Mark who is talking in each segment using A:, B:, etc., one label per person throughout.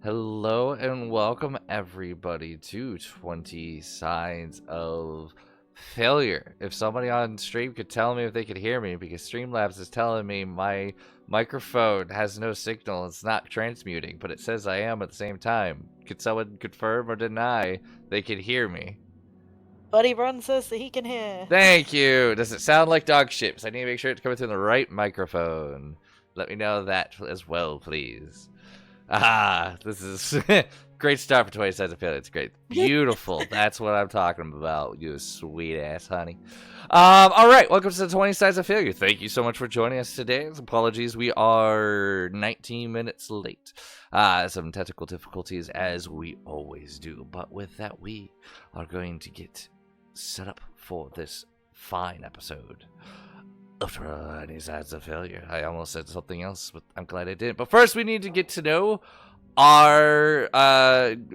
A: Hello and welcome everybody to 20 Signs of Failure. If somebody on stream could tell me if they could hear me, because Streamlabs is telling me my microphone has no signal, it's not transmuting, but it says I am at the same time. Could someone confirm or deny they could hear me?
B: Buddy Run says that he can hear.
A: Thank you! Does it sound like dog shit? I need to make sure it's coming through the right microphone. Let me know that as well, please. This is great start for 20 Signs of Failure. It's great. Beautiful. That's what I'm talking about, you sweet ass honey. All right, welcome to the 20 Signs of Failure. Thank you so much for joining us today. Apologies, we are 19 minutes late. Some technical difficulties as we always do. But with that, we are going to get set up for this fine episode of 20 Signs of Failure. I almost said something else, but I'm glad I didn't. But first, we need to get to know our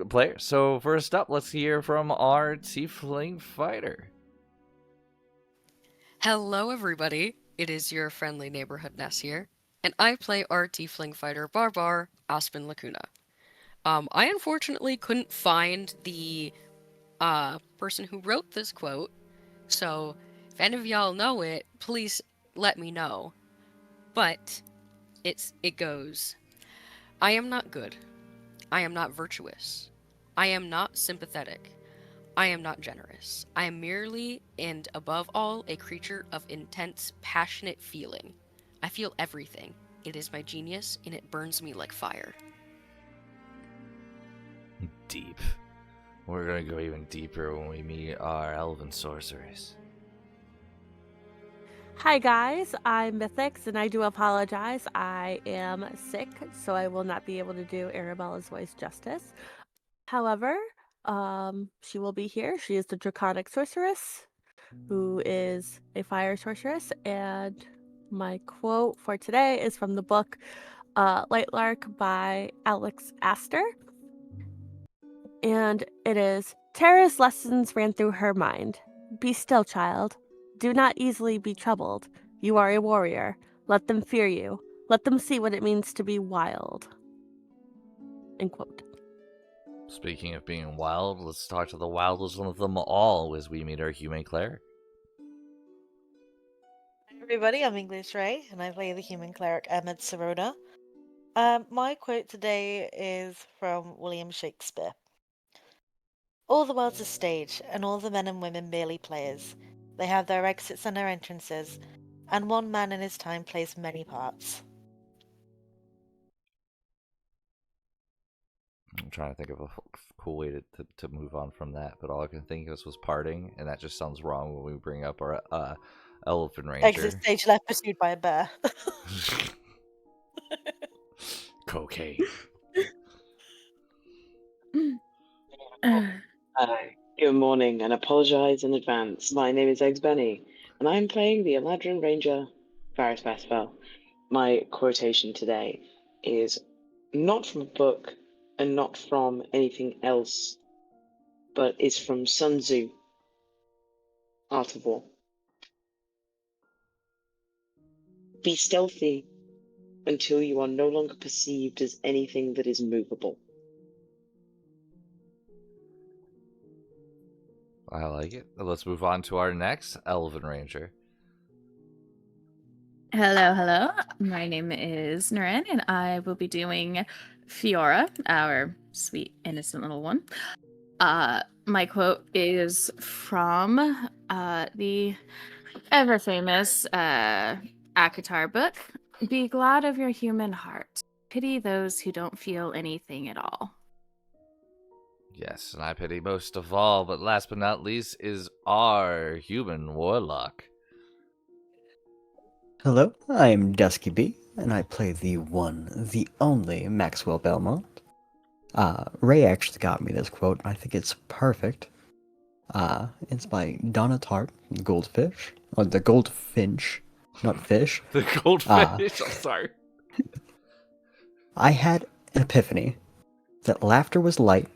A: players. So first up, let's hear from our tiefling fighter.
C: Hello everybody, it is your friendly neighborhood Ness here, and I play our tiefling fighter Barbar, Aspen Lacuna. I unfortunately couldn't find the person who wrote this quote, so if any of y'all know it, please let me know. But it goes, I am not good. I am not virtuous. I am not sympathetic. I am not generous. I am merely, and above all, a creature of intense, passionate feeling. I feel everything. It is my genius, and it burns me like fire.
A: Deep. We're going to go even deeper when we meet our elven sorceress.
D: Hi guys, I'm Mythix, and I do apologize. I am sick, so I will not be able to do Arabella's voice justice. However, she will be here. She is the Draconic Sorceress, who is a fire sorceress, and my quote for today is from the book Lightlark by Alex Astor. And it is, Terra's lessons ran through her mind. Be still, child. Do not easily be troubled. You are a warrior. Let them fear you. Let them see what it means to be wild. End quote.
A: Speaking of being wild, let's talk to the wildest one of them all as we meet our human cleric.
B: Hi everybody, I'm English Ray, and I play the human cleric Ahmed Sirona. My quote today is from William Shakespeare. All the world's a stage, and all the men and women merely players. They have their exits and their entrances, and one man in his time plays many parts.
A: I'm trying to think of a cool way to move on from that, but all I can think of was parting, and that just sounds wrong when we bring up our elven ranger.
B: Exit stage left pursued by a bear.
A: Cocaine.
E: Good morning, and apologise in advance. My name is Eggs Benny, and I'm playing the Eladrin Ranger, Varys Basfell. My quotation today is not from a book and not from anything else, but is from Sun Tzu, Art of War. Be stealthy until you are no longer perceived as anything that is movable.
A: I like it. Let's move on to our next elven ranger.
F: Hello. My name is Naren, and I will be doing Fiora, our sweet, innocent little one. My quote is from the ever-famous Akatar book. Be glad of your human heart. Pity those who don't feel anything at all.
A: Yes, and I pity most of all, but last but not least is our human warlock.
G: Hello, I'm Dusky Bee, and I play the one, the only Maxwell Belmont. Ray actually got me this quote, and I think it's perfect. It's by Donna Tartt, Goldfish. Or the Goldfinch, not fish.
A: The goldfish, I'm sorry.
G: I had an epiphany that laughter was light,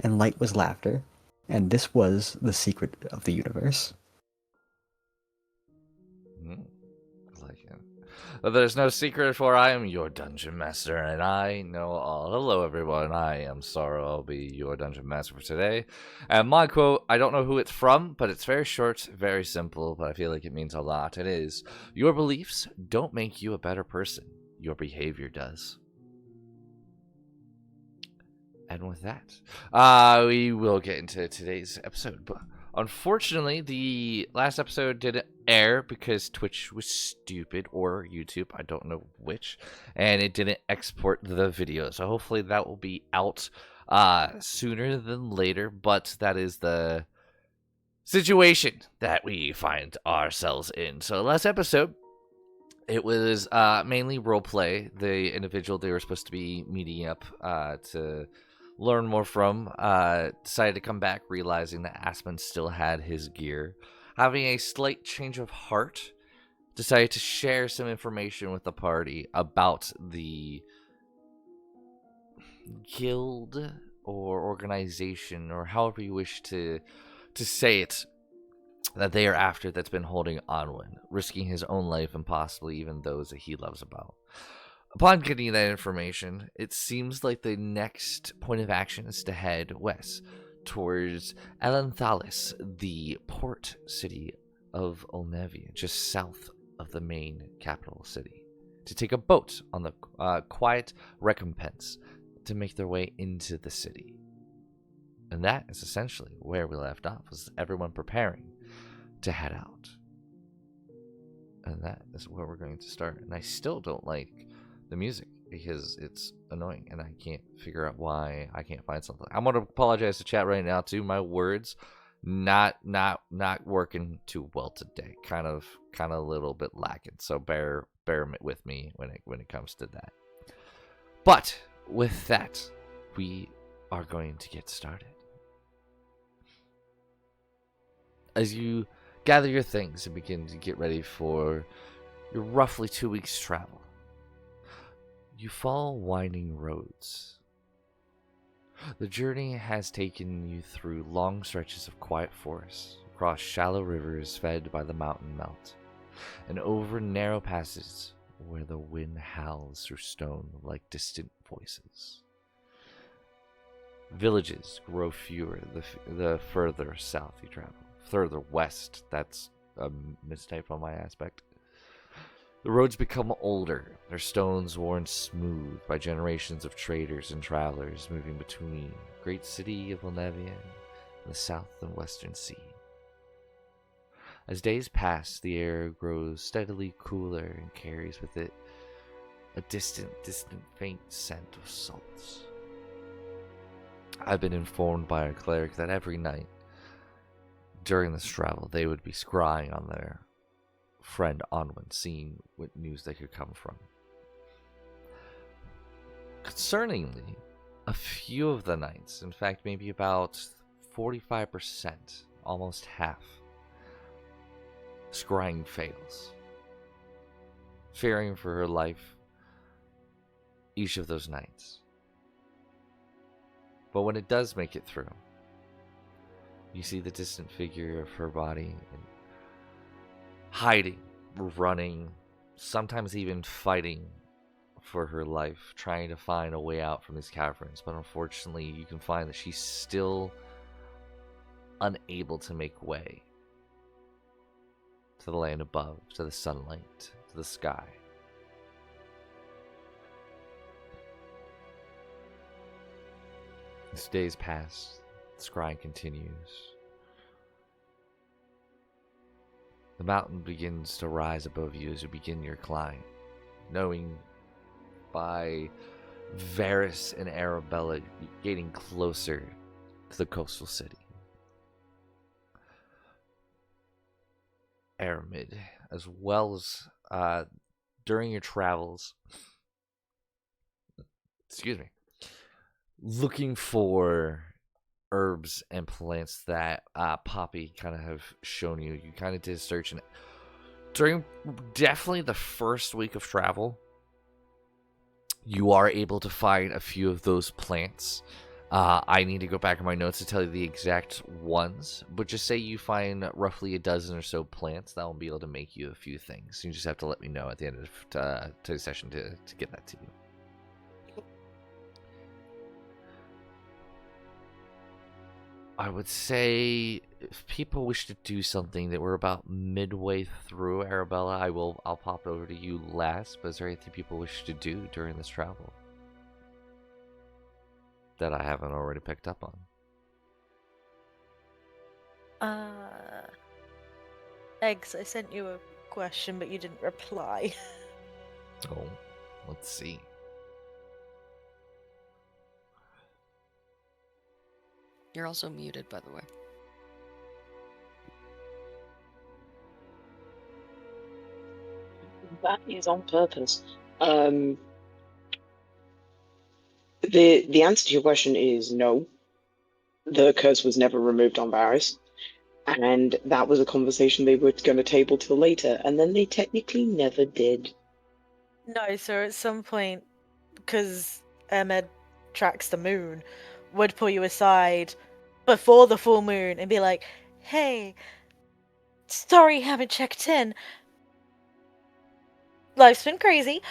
G: and light was laughter, and this was the secret of the universe.
A: I like begin. But there's no secret, for I am your dungeon master, and I know all. Hello, everyone. I am Sorrow. I'll be your dungeon master for today. And my quote, I don't know who it's from, but it's very short, very simple, but I feel like it means a lot. It is, your beliefs don't make you a better person. Your behavior does. And with that, we will get into today's episode. But unfortunately, the last episode didn't air because Twitch was stupid, or YouTube, I don't know which, and it didn't export the video. So hopefully that will be out sooner than later, but that is the situation that we find ourselves in. So last episode, it was mainly roleplay. The individual they were supposed to be meeting up to learn more from decided to come back, realizing that Aspen still had his gear. Having a slight change of heart, decided to share some information with the party about the guild or organization, or however you wish to say it, that they are after, that's been holding Onwin, risking his own life and possibly even those that he loves about. Upon getting that information, it seems like the next point of action is to head west towards Elen'thalas, the port city of Olnevia, just south of the main capital city, to take a boat on the quiet recompense to make their way into the city. And that is essentially where we left off, was everyone preparing to head out. And that is where we're going to start. And I still don't like the music because it's annoying and I can't figure out why I can't find something. I'm going to apologize to chat right now too. My words not working too well today. Kind of a little bit lacking. So bear with me when it comes to that. But with that, we are going to get started. As you gather your things and begin to get ready for your roughly 2 weeks travel, you follow winding roads. The journey has taken you through long stretches of quiet forests, across shallow rivers fed by the mountain melt, and over narrow passages where the wind howls through stone like distant voices. Villages grow fewer the further south you travel. Further west, that's a mistype on my aspect. The roads become older, their stones worn smooth by generations of traders and travelers moving between the great city of Olnevia and the south and western sea. As days pass, the air grows steadily cooler and carries with it a distant faint scent of salts. I've been informed by our cleric that every night during this travel they would be scrying on their friend Onwin, seeing what news they could come from. Concerningly, a few of the nights, in fact maybe about 45%, almost half, scrying fails. Fearing for her life each of those nights. But when it does make it through, you see the distant figure of her body and hiding, running, sometimes even fighting for her life, trying to find a way out from these caverns. But unfortunately, you can find that she's still unable to make way to the land above, to the sunlight, to the sky. As days pass, the scrying continues. The mountain begins to rise above you as you begin your climb, knowing by Varys and Arabella getting closer to the coastal city. Aramid, as well as during your travels, looking for herbs and plants that Poppy kind of have shown you. You kind of did a search, and during definitely the first week of travel, you are able to find a few of those plants I need to go back in my notes to tell you the exact ones, but just say you find roughly a dozen or so plants that will be able to make you a few things. You just have to let me know at the end of today's session to get that to you. I would say if people wish to do something that we're about midway through Arabella, I'll pop over to you last, but is there anything people wish to do during this travel that I haven't already picked up on?
B: Eggs, I sent you a question, but you didn't reply.
A: Oh, let's see.
C: You're also muted, by the way.
E: That is on purpose. The answer to your question is no. The curse was never removed on Varys, and that was a conversation they were going to table till later, and then they technically never did.
B: No, so at some point, because Ahmed tracks the moon, would pull you aside before the full moon and be like, "Hey, sorry, haven't checked in. Life's been crazy.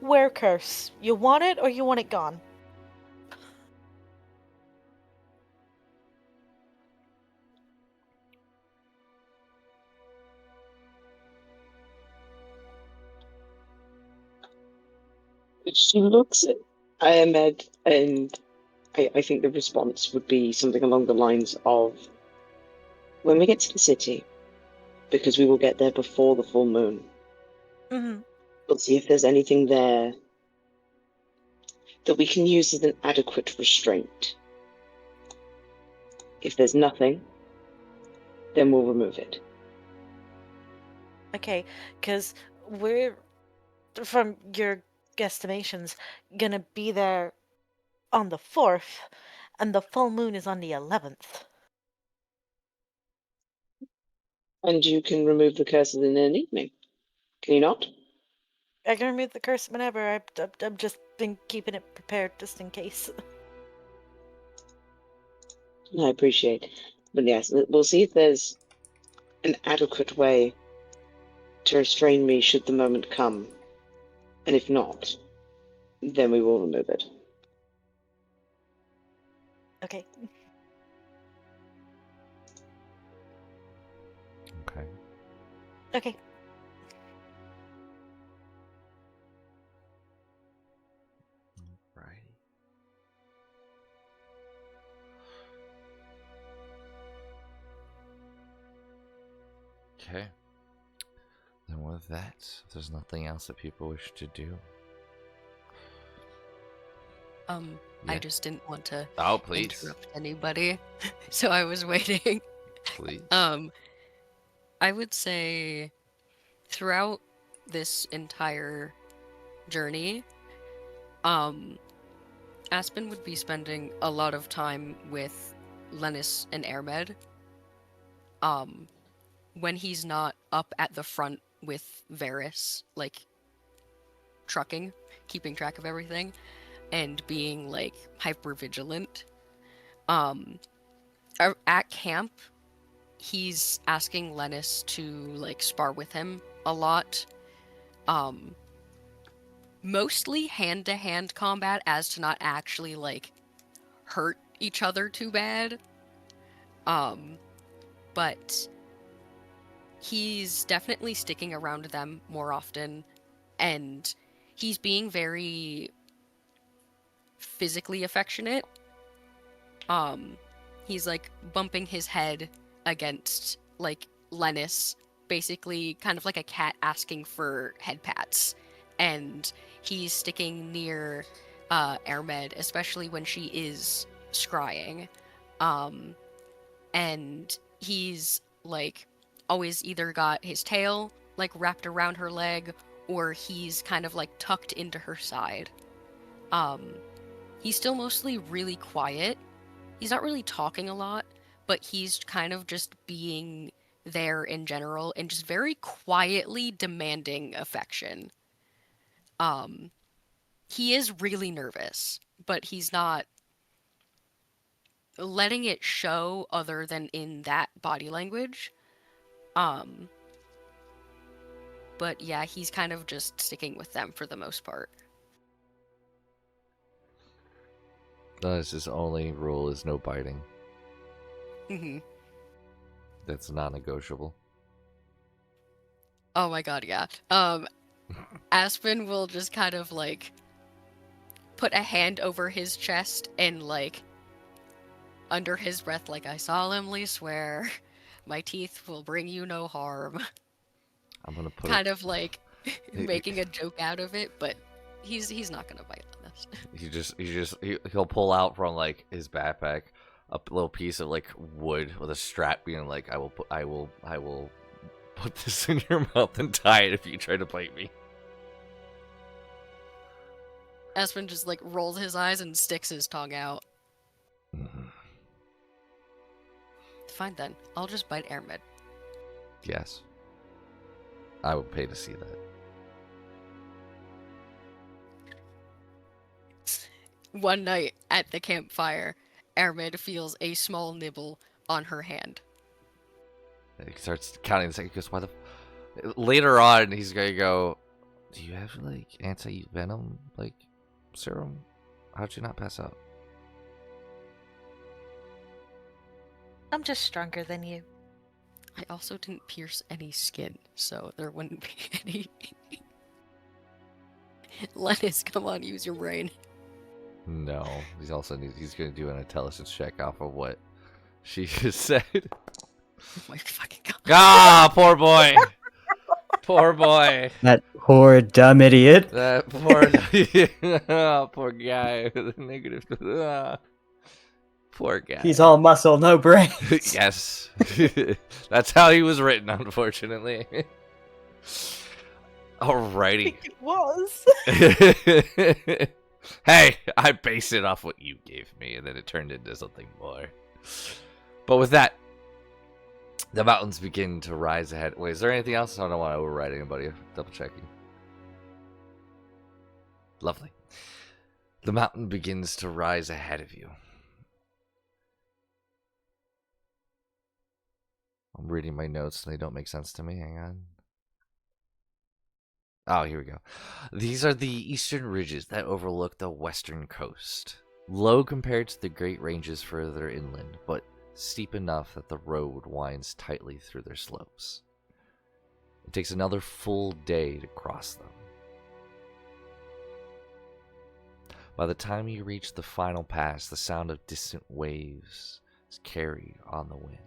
B: Where curse? You want it or you want it gone?"
E: She looks at Ahmed, and I think the response would be something along the lines of, when we get to the city, because we will get there before the full moon,
B: Mm-hmm.
E: we'll see if there's anything there that we can use as an adequate restraint. If there's nothing, then we'll remove it.
B: Okay, because we're, from your guesstimations, gonna be there on the 4th, and the full moon is on the 11th.
E: And you can remove the curses in an evening. Can you not?
B: I can remove the curse whenever. I've just been keeping it prepared just in case.
E: I appreciate. But yes, we'll see if there's an adequate way to restrain me should the moment come. And if not, then we will remove it.
B: Okay.
A: Okay.
B: Okay.
A: Right. Okay. Then with that, if there's nothing else that people wish to do.
C: I
A: Yeah.
C: just didn't want to
A: Oh, please.
C: interrupt anybody, so I was waiting.
A: Please.
C: I would say throughout this entire journey, Aspen would be spending a lot of time with Lennis and Ermed. When he's not up at the front with Varys, like trucking, keeping track of everything, and being like hyper vigilant. At camp, he's asking Lennis to like spar with him a lot. Mostly hand-to-hand combat as to not actually like hurt each other too bad. But he's definitely sticking around them more often, and he's being very physically affectionate. He's like bumping his head against like Lennis, basically kind of like a cat asking for head pats. And he's sticking near Ermed, especially when she is scrying. And he's like always either got his tail like wrapped around her leg, or he's kind of like tucked into her side. He's still mostly really quiet. He's not really talking a lot, but he's kind of just being there in general and just very quietly demanding affection. He is really nervous. but he's not letting it show other than in that body language. Um, but yeah, he's kind of just sticking with them for the most part.
A: That's his only rule is no biting.
C: Hmm.
A: That's non-negotiable.
C: Oh my god, yeah. Aspen will just kind of like put a hand over his chest and like under his breath, like, I solemnly swear my teeth will bring you no harm.
A: I'm gonna put
C: Kind of like making a joke out of it, but he's not gonna bite on this.
A: He'll pull out from like his backpack a little piece of like wood with a strap, being like, I will put this in your mouth and tie it if you try to bite me.
C: Aspen just like rolls his eyes and sticks his tongue out.
A: Mhm.
C: Fine then, I'll just bite Airmed.
A: Yes, I would pay to see that.
C: One night at the campfire, Airmed feels a small nibble on her hand.
A: He starts counting. He goes, "Why the?" Later on, he's gonna go, "Do you have like anti-venom like serum? How'd you not pass out?"
B: I'm just stronger than you.
C: I also didn't pierce any skin, so there wouldn't be any. Lennis, come on, use your brain.
A: No, he's gonna do an intelligence check off of what she just said.
C: Oh my fucking god.
A: Ah, poor boy. Poor boy.
G: That poor dumb idiot.
A: That poor, oh, poor guy. Negative. Poor guy.
G: He's all muscle, no brain.
A: Yes. That's how he was written, unfortunately. Alrighty.
B: It was.
A: Hey, I based it off what you gave me, and then it turned into something more. But with that, the mountains begin to rise ahead. Wait, is there anything else? I don't want to override anybody. Double checking. Lovely. The mountain begins to rise ahead of you. I'm reading my notes and they don't make sense to me. Hang on. Oh, here we go. These are the eastern ridges that overlook the western coast. Low compared to the Great Ranges further inland, but steep enough that the road winds tightly through their slopes. It takes another full day to cross them. By the time you reach the final pass, the sound of distant waves is carried on the wind.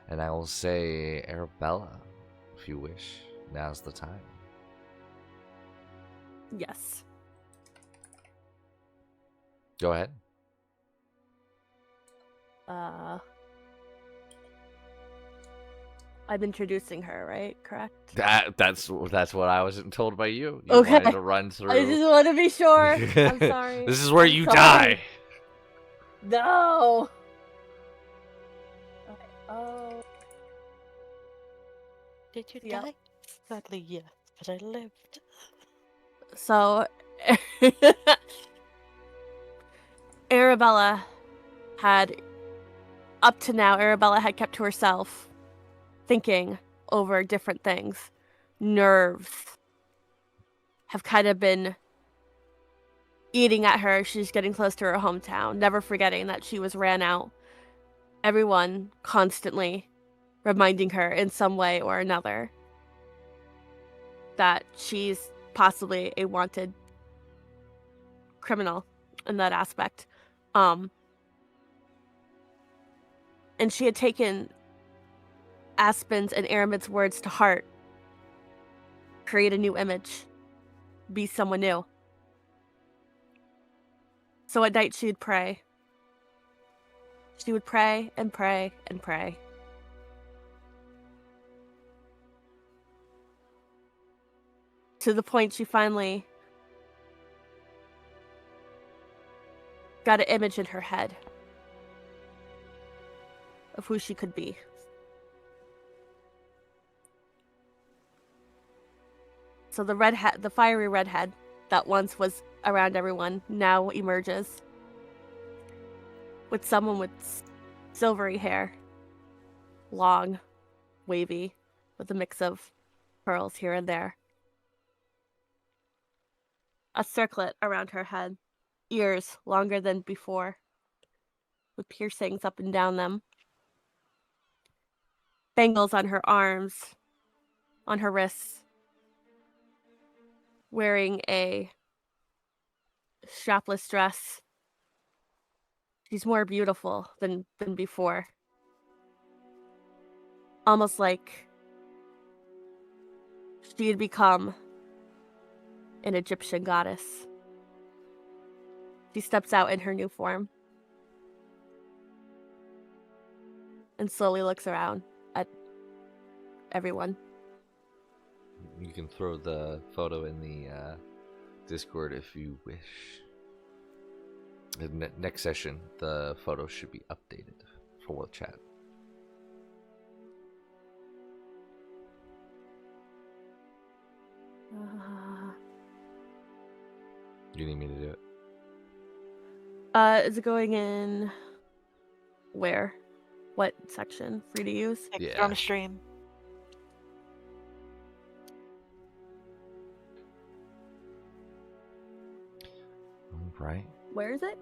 A: And I will say, Arabella, if you wish, now's the time.
D: Yes.
A: Go ahead.
D: I'm introducing her, right? Correct?
A: That's what I was told by you. You
D: Okay.
A: wanted to run through.
D: I just want to be sure. I'm sorry.
A: This is where
D: I'm
A: you
D: sorry.
A: die.
D: No. Okay. Oh.
B: Did you
D: Yep.
B: die? Sadly, yes, but I lived.
D: So, Arabella up to now, Arabella had kept to herself, thinking over different things. Nerves have kind of been eating at her. She's getting close to her hometown, never forgetting that she was ran out. Everyone constantly reminding her in some way or another that she's possibly a wanted criminal in that aspect. And she had taken Aspen's and Aramid's words to heart. Create a new image. Be someone new. So at night she would pray. She would pray and pray and pray. To the point she finally got an image in her head of who she could be. So the redhead, the fiery redhead that once was around everyone now emerges with someone with silvery hair, long, wavy, with a mix of curls here and there. A circlet around her head, ears longer than before, with piercings up and down them. Bangles on her arms, on her wrists, wearing a strapless dress. She's more beautiful than before. Almost like she had become an Egyptian goddess. She steps out in her new form and slowly looks around at everyone.
A: You can throw the photo in the Discord if you wish. In next session, the photo should be updated for the chat. You need me to do it?
D: Is it going in where? What section? Free to use?
A: Yeah.
B: On stream.
A: All right.
D: Where is it?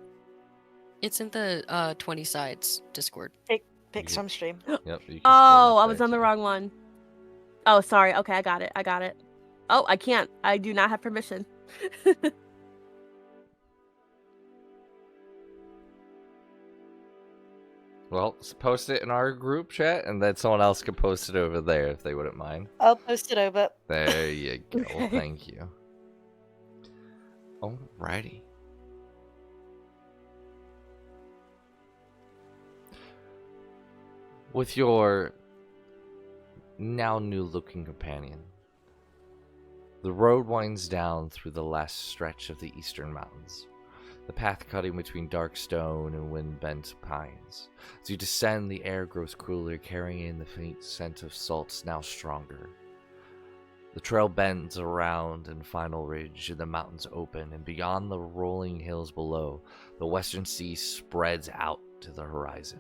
C: It's in the 20 sides Discord.
B: Pics from stream.
A: Yep. You can
D: Oh,
A: scroll
D: I
A: up
D: was
A: there,
D: on the
A: too.
D: wrong one. Oh, sorry. Okay, I got it. Oh, I can't. I do not have permission.
A: Well, post it in our group chat, and then someone else can post it over there if they wouldn't mind.
B: I'll post it over.
A: There you go.
D: Okay.
A: Thank you. Alrighty. With your now new-looking companion, the road winds down through the last stretch of the eastern mountains, the path cutting between dark stone and wind-bent pines. As you descend, the air grows cooler, carrying in the faint scent of salts now stronger. The trail bends around an final ridge, and the mountains open, and beyond the rolling hills below, the western sea spreads out to the horizon.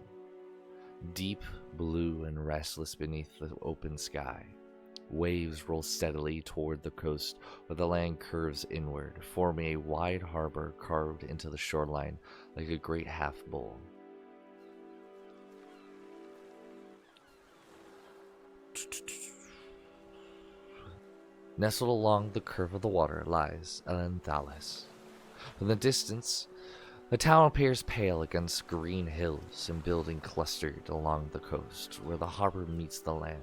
A: Deep blue and restless beneath the open sky. Waves roll steadily toward the coast where the land curves inward, forming a wide harbor carved into the shoreline like a great half bowl. Nestled along the curve of the water lies Elen'thalas. From the distance, the town appears pale against green hills and buildings clustered along the coast where the harbor meets the land.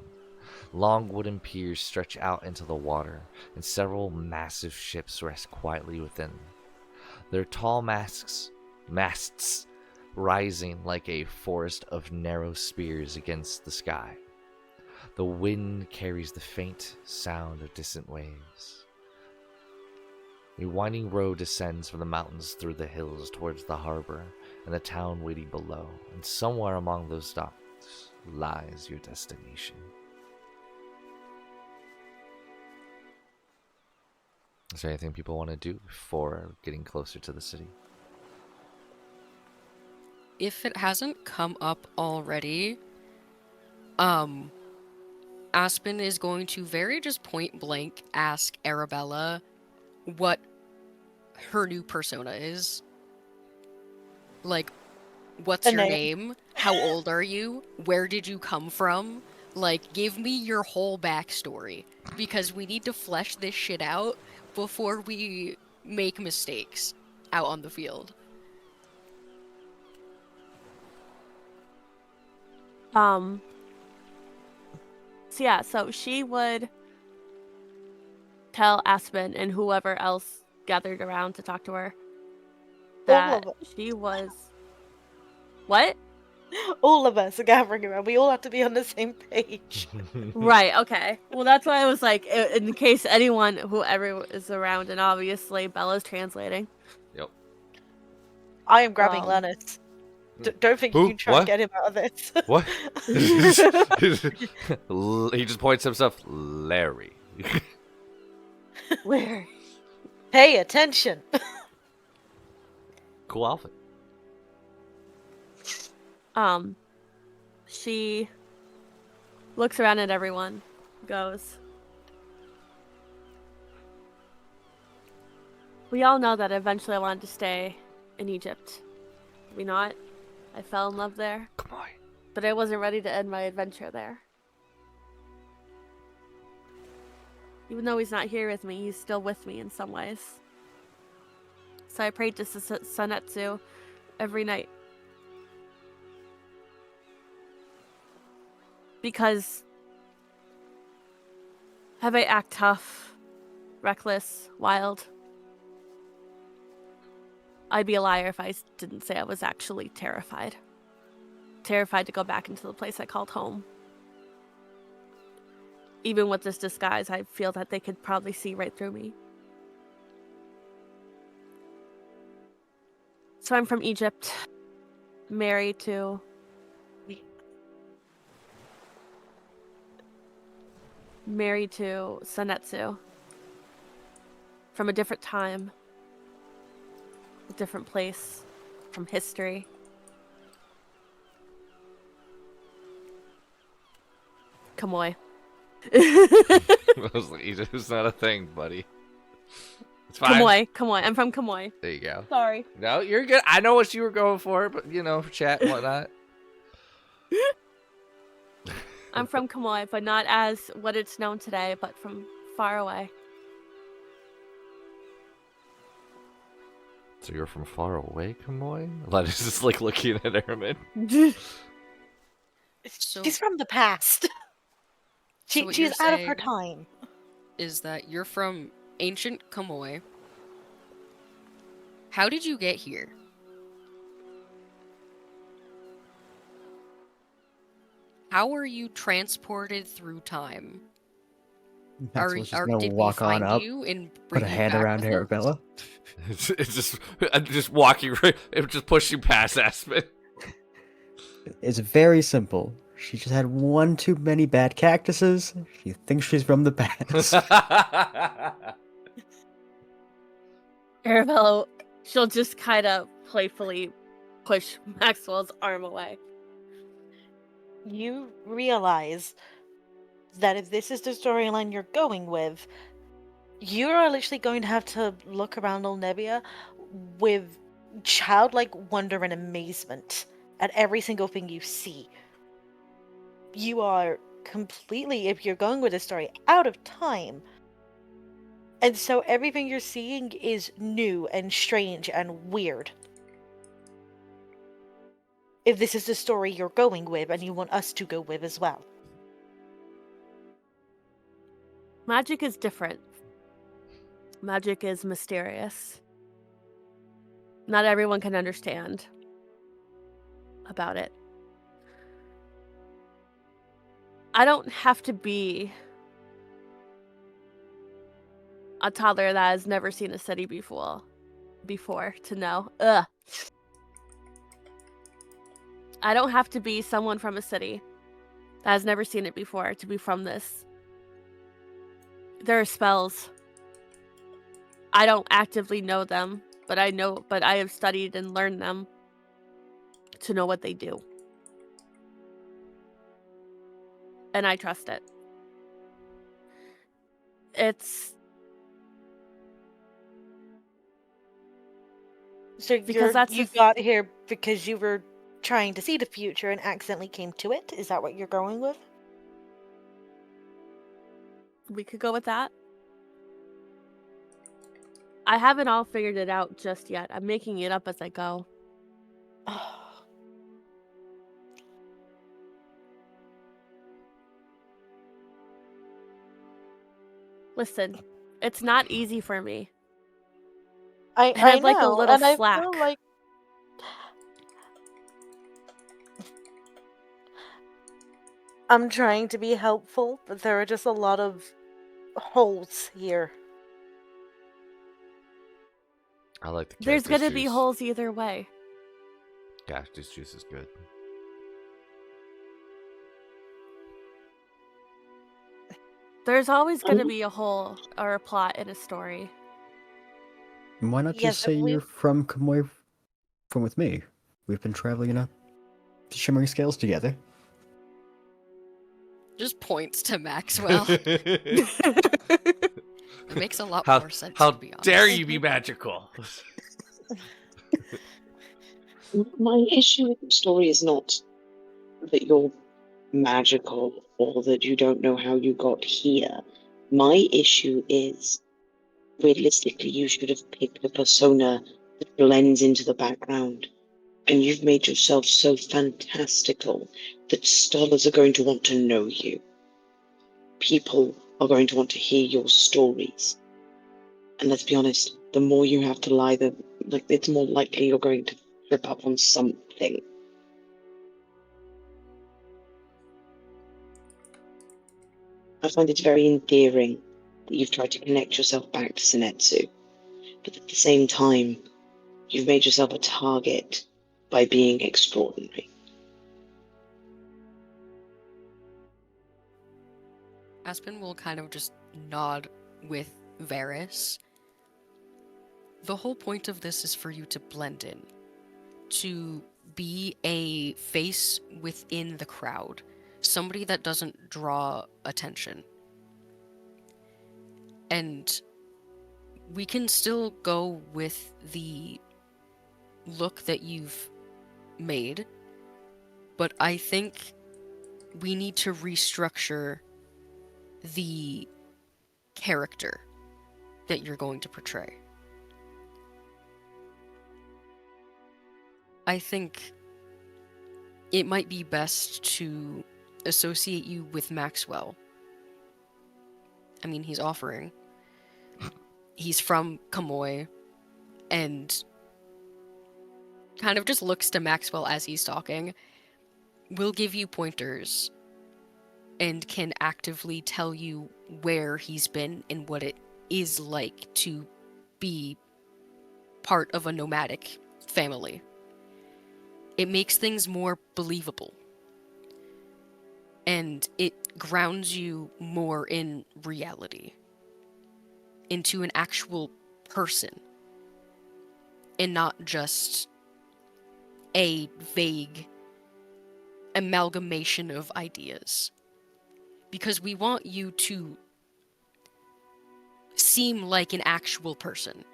A: Long wooden piers stretch out into the water, and several massive ships rest quietly within. Their tall masts rising like a forest of narrow spears against the sky. The wind carries the faint sound of distant waves. A winding road descends from the mountains through the hills towards the harbor and the town waiting below, and somewhere among those docks lies your destination. Is there anything people want to do before getting closer to the city?
C: If it hasn't come up already, Aspen is going to very just point blank ask Arabella what her new persona is. Like, what's
B: A
C: your
B: name.
C: name? How old are you? Where did you come from? Like, give me your whole backstory. Because we need to flesh this shit out before we make mistakes out on the field.
D: So she would tell Aspen and whoever else gathered around to talk to her that
B: All of
D: she was. What?
B: All of us are gathering around. We all have to be on the same page.
D: Right, okay. Well, that's why I was like, in case anyone, whoever is around, and obviously Bella's translating.
A: Yep.
B: I am grabbing
D: Um,
B: Lennox. Don't think
A: Who?
B: you can try
A: What?
B: and get him out of this.
A: What? He just points himself, Larry.
D: Where?
B: Pay attention.
A: cool outfit.
D: She looks around at everyone, goes, "We all know that eventually I wanted to stay in Egypt. Did we not? I fell in love there,
A: Come on.
D: but I wasn't ready to end my adventure there. Even though he's not here with me, he's still with me in some ways. So I prayed to Sanetsu every night. Because have I act tough, reckless, wild? I'd be a liar if I didn't say I was actually terrified. Terrified to go back into the place I called home. Even with this disguise, I feel that they could probably see right through me. So I'm from Egypt, married to Sanetsu. From a different time, a different place, from history. Kamoi.
A: I was like, it's not a thing, buddy. It's fine.
D: Kamoi. I'm from Kamoi.
A: There you go.
D: Sorry.
A: No, you're good. I know what you were going for, but for chat and whatnot.
D: I'm from Kamoi, but not as what it's known today, but from far away.
A: So you're from far away, Kamoy? Letty's just like looking at Airman.
C: So-
B: She's from the past.
C: So what
B: She's
C: you're
B: out of her
C: saying
B: time.
C: is that you're from ancient Kamoy. How did you get here? How were you transported through time?
G: Maxwell's just gonna
C: Did we
G: walk on
C: find
G: up,
C: you and
G: put
C: bring
G: a
C: you
G: hand
C: back
G: around
C: with us?
G: Arabella.
A: I'm just walking right, just pushing past Aspen.
G: It's very simple. She just had one too many bad cactuses. She thinks she's from the past.
D: Arabella, she'll just kind of playfully push Maxwell's arm away.
B: You realize that if this is the storyline you're going with, you are literally going to have to look around Olnevia with childlike wonder and amazement at every single thing you see. You are completely, if you're going with a story, out of time. And so everything you're seeing is new and strange and weird. If this is the story you're going with and you want us to go with as well.
D: Magic is different. Magic is mysterious. Not everyone can understand about it. I don't have to be a toddler that has never seen a city before to know. Ugh. I don't have to be someone from a city that has never seen it before to be from this. There are spells. I don't actively know them, but I have studied and learned them to know what they do. And I trust it. It's
B: So
D: because
B: you got here because you were trying to see the future and accidentally came to it? Is that what you're going with?
D: we could go with that. I haven't all figured it out just yet. I'm making it up as I go. Listen, it's not easy for me.
B: I
D: I'd like a
B: know,
D: little
B: and I
D: slack.
B: feel like I'm trying to be helpful, but there are just a lot of holes here.
A: I like the
D: There's
A: cactus
D: gonna be
A: juice.
D: holes either way.
A: Cactus juice is good.
D: There's always gonna be a hole or a plot in a story.
G: Why not
B: Yes,
G: just
B: but
G: say you're from Kamoy from with me. We've been traveling up the Shimmering Scales together.
C: Just points to Maxwell. It makes a lot more sense,
A: How
C: to be honest.
A: dare you be magical?
E: My issue with the story is not that you're magical or that you don't know how you got here. My issue is, realistically, you should have picked a persona that blends into the background. And you've made yourself so fantastical that scholars are going to want to know you. People are going to want to hear your stories. And let's be honest, the more you have to lie, it's more likely you're going to trip up on something. I find it very endearing that you've tried to connect yourself back to Senetsu, but at the same time, you've made yourself a target by being extraordinary.
C: Aspen will kind of just nod with Varys. The whole point of this is for you to blend in, to be a face within the crowd, somebody that doesn't draw attention. And we can still go with the look that you've made, but I think we need to restructure the character that you're going to portray. I think it might be best to associate you with Maxwell. I mean, he's offering. He's from Kamoy, and kind of just looks to Maxwell as he's talking. Will give you pointers and can actively tell you where he's been and what it is like to be part of a nomadic family. It makes things more believable. And it grounds you more in reality. Into an actual person. And not just a vague amalgamation of ideas. Because we want you to seem like an actual person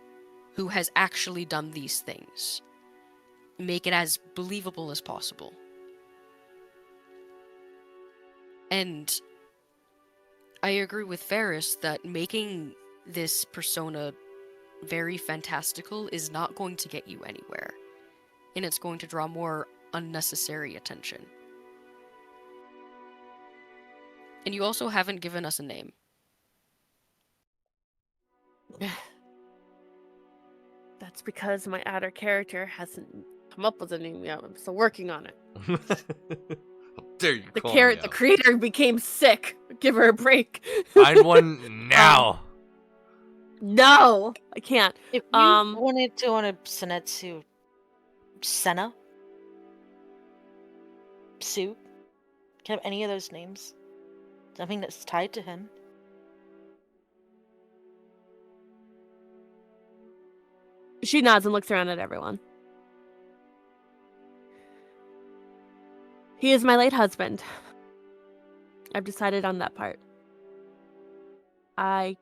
C: who has actually done these things. Make it as believable as possible. And I agree with Ferris that making this persona very fantastical is not going to get you anywhere. And it's going to draw more unnecessary attention. And you also haven't given us a name.
D: That's because my outer character hasn't come up with a name yet. I'm still working on it.
A: How dare you
D: The
A: call me
D: the
A: out.
D: creator became sick. Give her a break.
A: Find one now.
D: No, I can't.
B: If you wanted to on a Senetsu Senna, Sue, can have any of those names. Something that's tied to him.
D: She nods and looks around at everyone. He is my late husband. I've decided on that part. I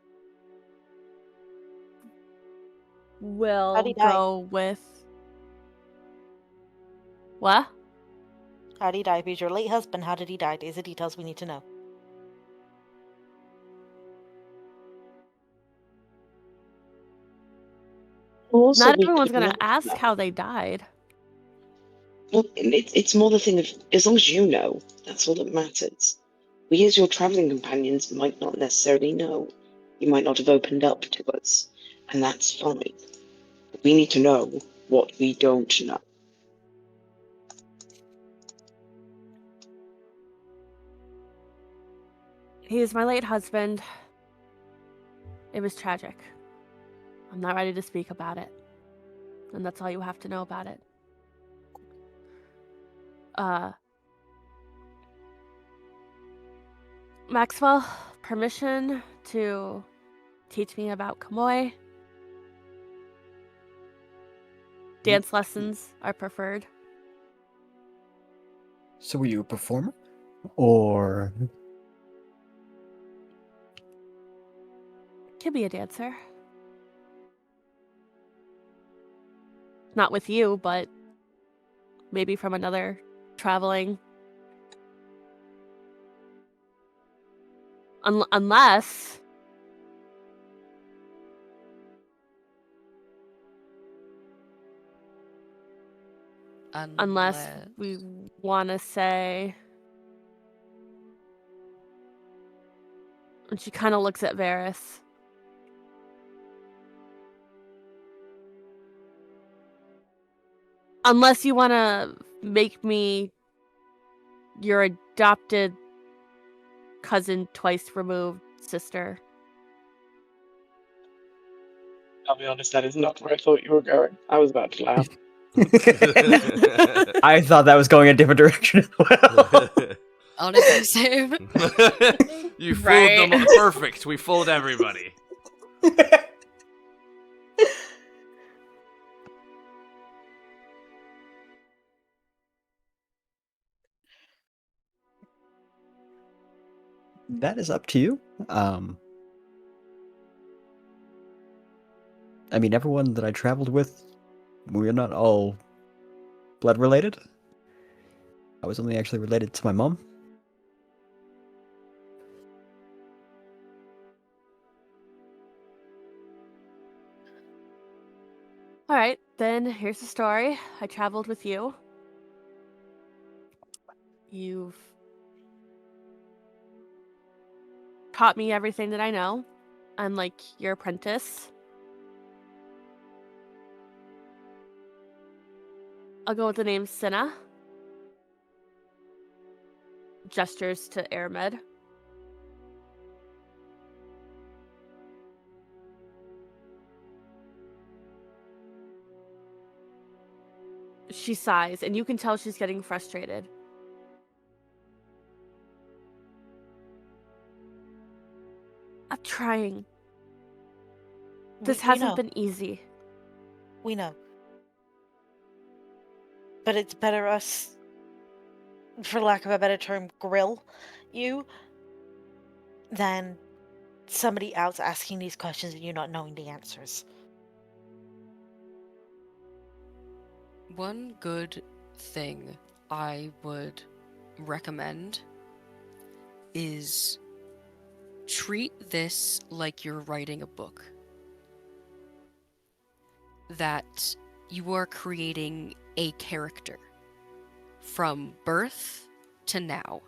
D: will
B: How'd he die?
D: go with... What?
B: How did he die? If he's your late husband, how did he die? These are details we need to know.
E: Also,
D: Not
E: we
D: everyone's
E: could
D: going
E: not
D: to ask
E: know.
D: how they died.
E: Well, it's more the thing of, as long as you know, that's all that matters. We as your travelling companions might not necessarily know. You might not have opened up to us, and that's fine. But we need to know what we don't know.
D: He is my late husband. It was tragic. I'm not ready to speak about it. And that's all you have to know about it. Maxwell, permission to teach me about Kamoy? Dance lessons are preferred.
G: So were you a performer? Or...
D: Can be a dancer. Not with you, but maybe from another traveling. Unless we want to say. And she kind of looks at Varys. Unless you want to make me your adopted cousin, twice removed sister.
E: I'll be honest, that is not where I thought you were going. I was about to laugh.
G: I thought that was going a different direction as well.
C: Honestly, same.
A: You fooled
F: Right.
A: them. Perfect. We fooled everybody.
G: That is up to you. I mean, everyone that I traveled with, we're not all blood related. I was only actually related to my mom.
D: All right, then here's the story. I traveled with you. You've taught me everything that I know. I'm like your apprentice. I'll go with the name Cinna. Gestures to Airmed. She sighs, and you can tell she's getting frustrated. I'm trying. This
B: We know.
D: hasn't been easy.
B: We know. But it's better us, for lack of a better term, grill you than somebody else asking these questions and you not knowing the answers.
C: One good thing I would recommend is treat this like you're writing a book. That you are creating a character from birth to now.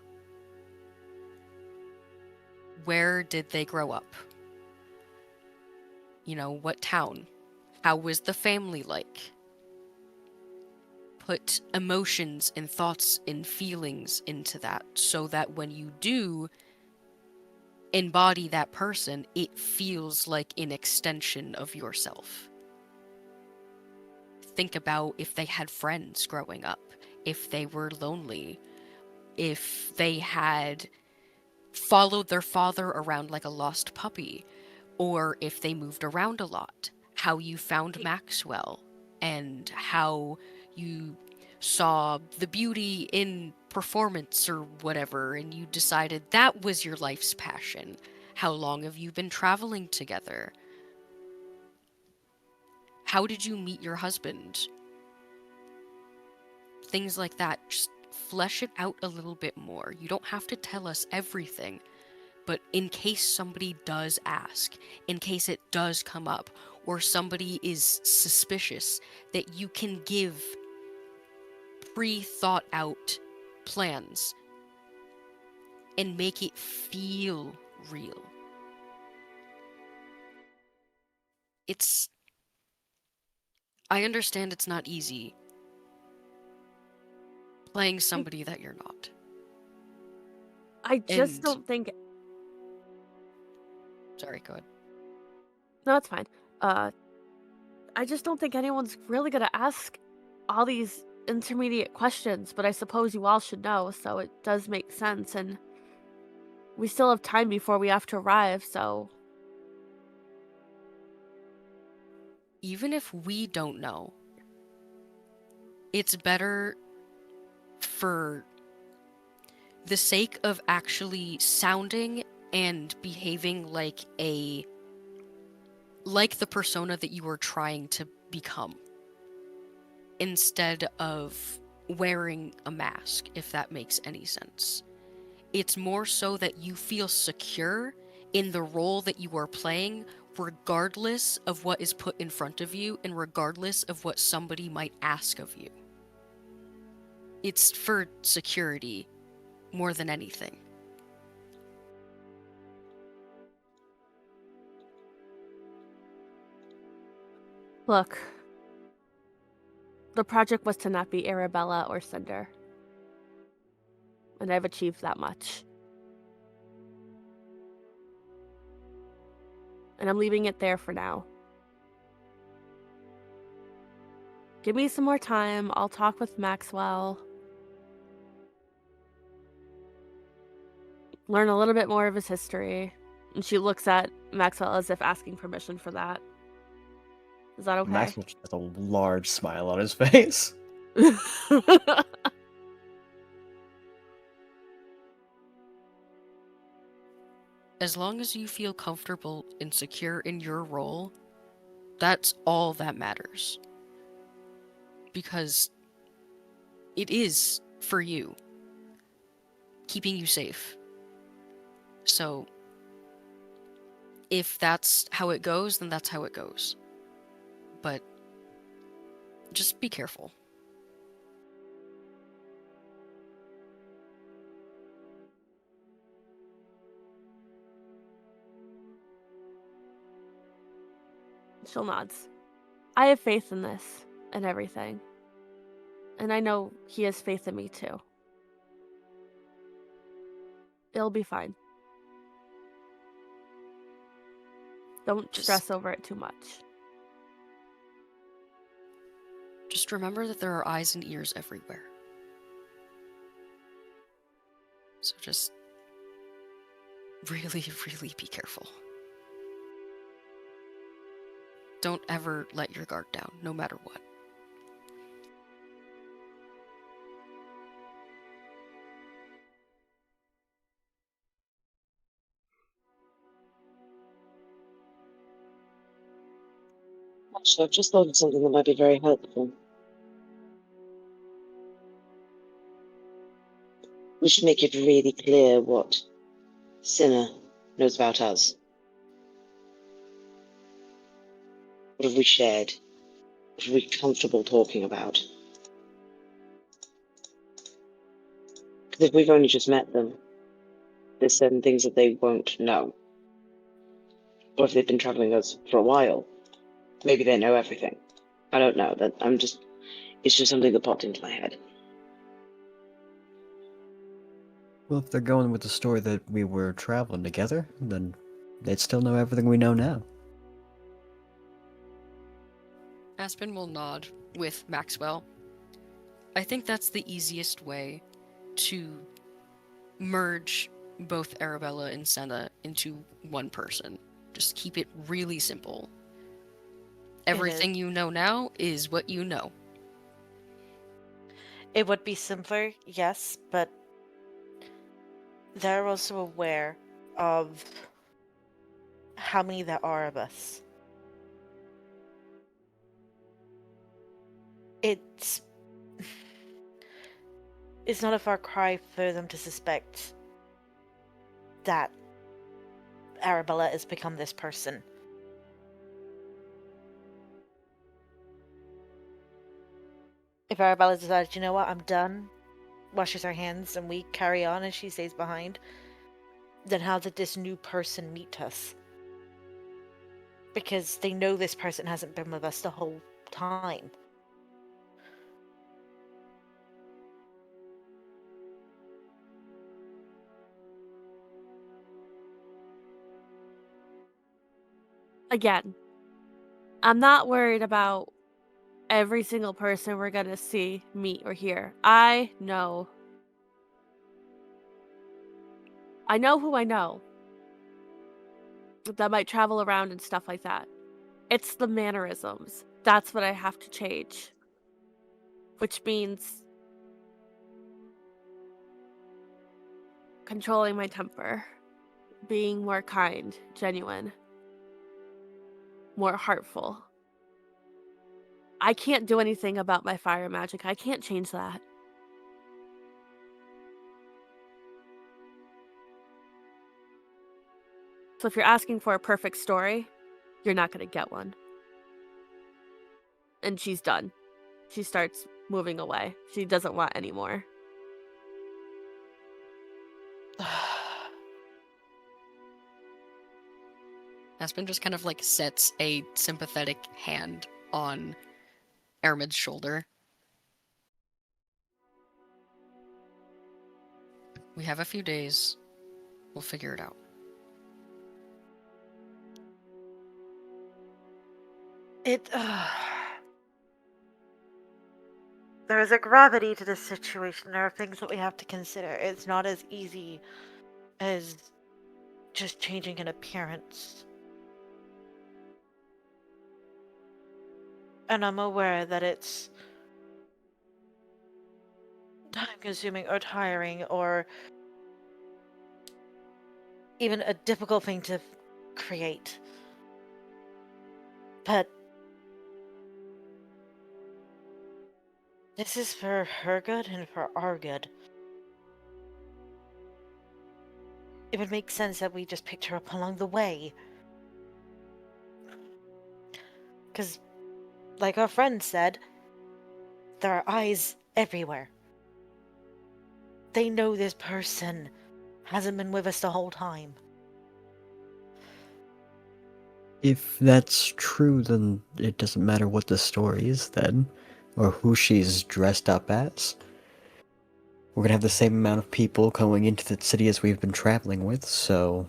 C: Where did they grow up? You know, what town? How was the family like? Put emotions and thoughts and feelings into that so that when you do embody that person, it feels like an extension of yourself. Think about if they had friends growing up, if they were lonely, if they had followed their father around like a lost puppy, or if they moved around a lot, how you found Maxwell, and how you saw the beauty in performance or whatever, and you decided that was your life's passion. How long have you been traveling together? How did you meet your husband? Things like that. Just flesh it out a little bit more. You don't have to tell us everything, but in case somebody does ask, in case it does come up, or somebody is suspicious, that you can give pre-thought out plans and make it feel real. I understand it's not easy playing somebody that you're not.
D: I just
C: And-
D: don't think.
C: Sorry, go ahead.
D: No, it's fine. I just don't think anyone's really gonna ask all these intermediate questions, but I suppose you all should know, so it does make sense, and we still have time before we have to arrive, so...
C: Even if we don't know, it's better for the sake of actually sounding and behaving like the persona that you are trying to become, instead of wearing a mask, if that makes any sense. It's more so that you feel secure in the role that you are playing, regardless of what is put in front of you and regardless of what somebody might ask of you. It's for security more than anything.
D: Look, the project was to not be Arabella or Cinder. And I've achieved that much. And I'm leaving it there for now. Give me some more time. I'll talk with Maxwell. Learn a little bit more of his history. And she looks at Maxwell as if asking permission for that. Is that okay?
G: Maxwell just has a large smile on his face.
C: As long as you feel comfortable and secure in your role, that's all that matters. Because it is for you, keeping you safe. So, if that's how it goes, then that's how it goes. But just be careful.
D: She'll nods. I have faith in this and everything. And I know he has faith in me too. It'll be fine. Don't stress over it too much.
C: Just remember that there are eyes and ears everywhere. So just really, really be careful. Don't ever let your guard down, no matter what.
E: Actually, I've just thought of something that might be very helpful. We should make it really clear what Cinna knows about us. What have we shared? What are we comfortable talking about? Because if we've only just met them, there's certain things that they won't know. Or if they've been traveling with us for a while, maybe they know everything. I don't know. It's just something that popped into my head.
G: Well, if they're going with the story that we were traveling together, then they'd still know everything we know now.
C: Aspen will nod with Maxwell. I think that's the easiest way to merge both Arabella and Senna into one person. Just keep it really simple. Everything you know now is what you know.
B: It would be simpler, yes, but they're also aware of how many there are of us. It's not a far cry for them to suspect that Arabella has become this person. If Arabella decides, you know what, I'm done, washes her hands, and we carry on and she stays behind, then how did this new person meet us? Because they know this person hasn't been with us the whole time.
D: Again, I'm not worried about every single person we're gonna see, meet, or hear. I know who I know that might travel around and stuff like that. It's the mannerisms. That's what I have to change. which means controlling my temper, being more kind, genuine, more heartful. I can't do anything about my fire magic. I can't change that. So if you're asking for a perfect story, you're not going to get one. And she's done. She starts moving away. She doesn't want any more.
C: Aspen just kind of like sets a sympathetic hand on Aramid's shoulder. We have a few days. We'll figure it out.
B: There is a gravity to this situation. There are things that we have to consider. It's not as easy as just changing an appearance. And I'm aware that it's time-consuming or tiring or even a difficult thing to create. But this is for her good and for our good. It would make sense that we just picked her up along the way. Because, like our friend said, there are eyes everywhere. They know this person hasn't been with us the whole time.
G: If that's true, then it doesn't matter what the story is then, or who she's dressed up as. We're gonna have the same amount of people going into the city as we've been traveling with, so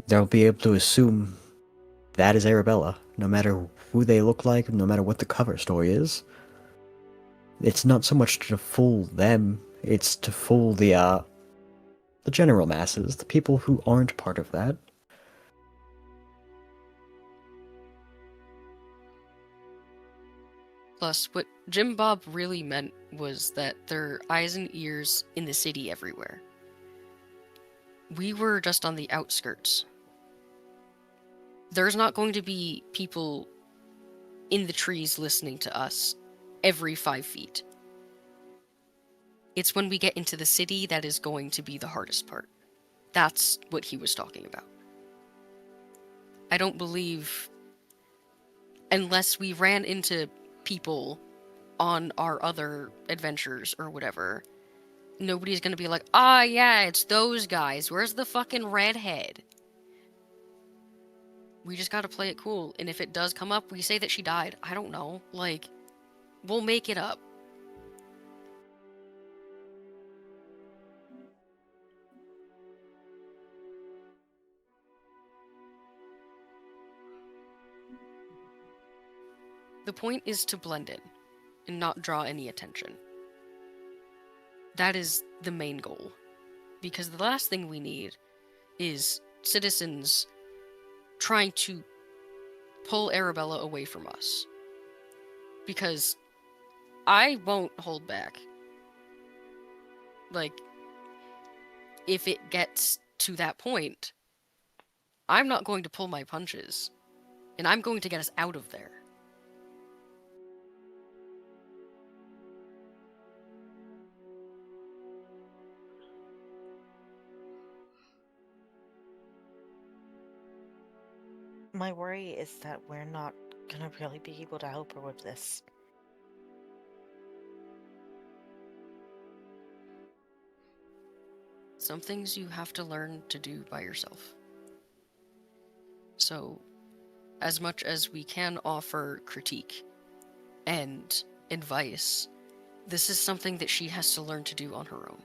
G: they'll be able to assume that is Arabella, no matter who they look like, no matter what the cover story is. It's not so much to fool them, it's to fool the general masses, the people who aren't part of that.
C: Plus, what Jim Bob really meant was that there are eyes and ears in the city everywhere. We were just on the outskirts. There's not going to be people in the trees listening to us every 5 feet. It's when we get into the city that is going to be the hardest part. That's what he was talking about. I don't believe, unless we ran into people on our other adventures or whatever, nobody's gonna be like, ah, yeah, it's those guys. Where's the fucking redhead? We just gotta play it cool. And if it does come up, we say that she died. I don't know. Like, we'll make it up. The point is to blend in and not draw any attention. That is the main goal. Because the last thing we need is citizens trying to pull Arabella away from us. Because I won't hold back. Like, if it gets to that point, I'm not going to pull my punches. And I'm going to get us out of there.
B: My worry is that we're not gonna really be able to help her with this.
C: Some things you have to learn to do by yourself. So, as much as we can offer critique and advice, this is something that she has to learn to do on her own.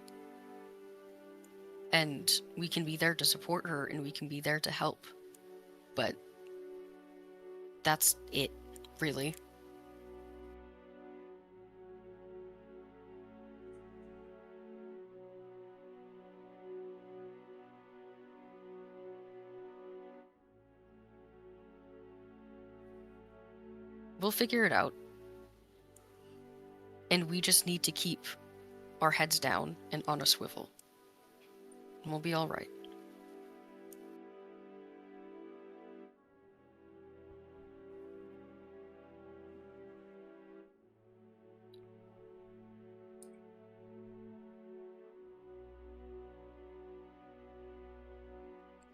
C: And we can be there to support her and we can be there to help. But that's it, really. We'll figure it out. And we just need to keep our heads down and on a swivel. And we'll be all right.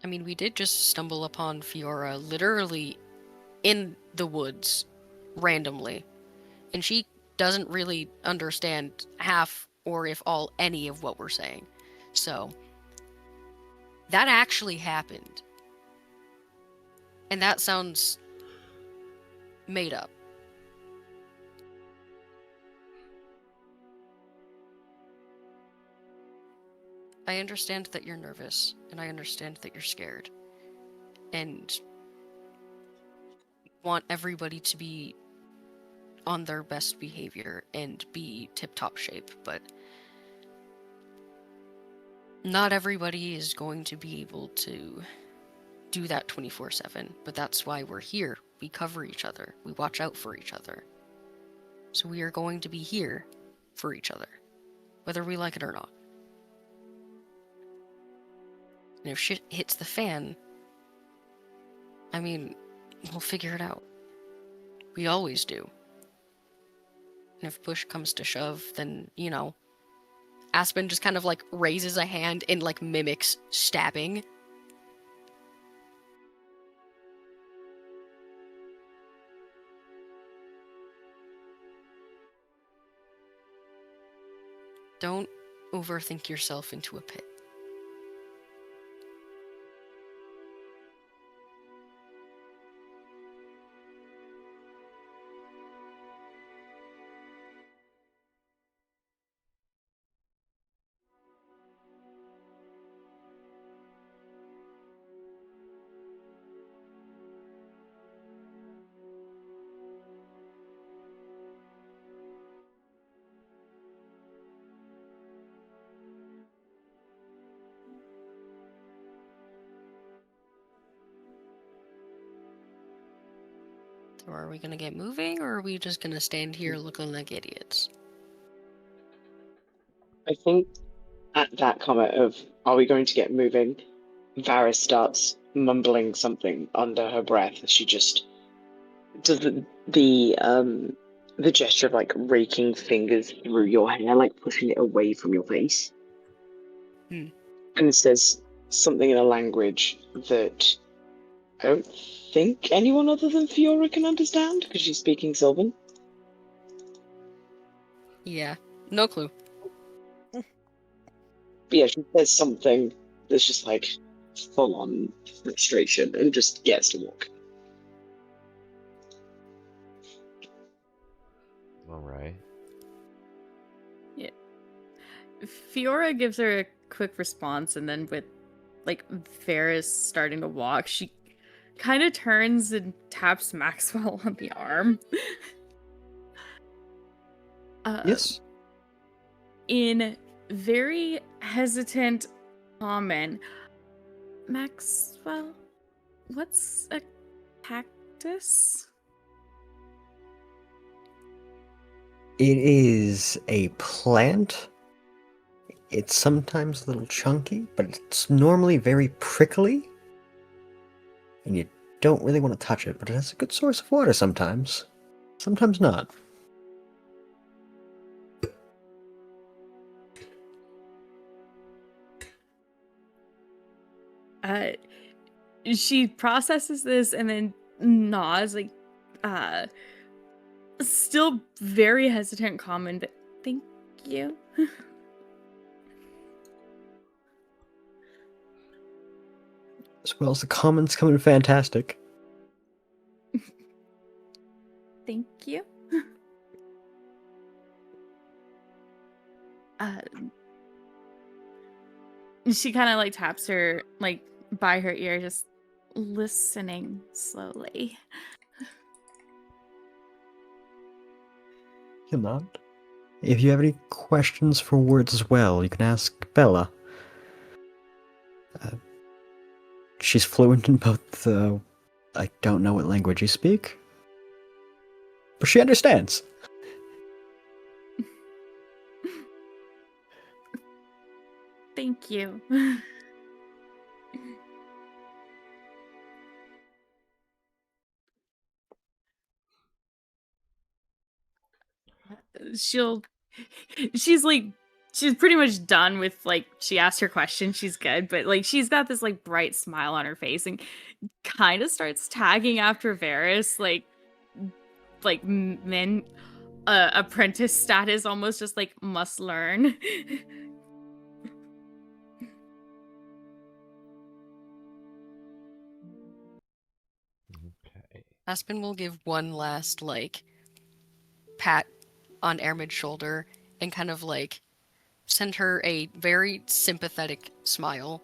C: I mean, we did just stumble upon Fiora literally in the woods randomly. And she doesn't really understand half or if all any of what we're saying. So, that actually happened. And that sounds made up. I understand that you're nervous, and I understand that you're scared. And want everybody to be on their best behavior and be tip-top shape, but not everybody is going to be able to do that 24/7, but that's why we're here. We cover each other. We watch out for each other. So we are going to be here for each other, whether we like it or not. And if shit hits the fan, I mean, we'll figure it out. We always do. And if push comes to shove, then, you know, Aspen just kind of like raises a hand and like mimics stabbing. Don't overthink yourself into a pit. So are we gonna get moving, or are we just gonna stand here looking like idiots?
E: I think at that comment of, are we going to get moving? Varys starts mumbling something under her breath. She just does the gesture of like raking fingers through your hair, like pushing it away from your face.
C: Hmm.
E: And says something in a language that I don't think anyone other than Fiora can understand, because she's speaking Sylvan.
C: Yeah, no clue.
E: But yeah, she says something that's just like full on frustration and just gets to walk.
A: All right.
F: Fiora gives her a quick response, and then with like Varys starting to walk, she kind of turns and taps Maxwell on the arm.
G: Yes.
F: In very hesitant comment, Maxwell, what's a cactus?
G: It is a plant. It's sometimes a little chunky, but it's normally very prickly. And you don't really want to touch it, but it has a good source of water sometimes. Sometimes not.
F: She processes this and then nods, like, still very hesitant comment, but thank you.
G: As well as the comments coming fantastic.
F: Thank you. She kind of like taps her like by her ear, just listening slowly.
G: He'll nod. If you have any questions for words as well, you can ask Bella. She's fluent in both the... I don't know what language you speak, but she understands.
F: Thank you. she'll she's like she's pretty much done with, like, she asked her question, she's good, but like she's got this like bright smile on her face and kind of starts tagging after Varys, like men apprentice status, almost just like must learn.
A: Okay.
C: Aspen will give one last, like, pat on Ermid's shoulder and kind of, like, send her a very sympathetic smile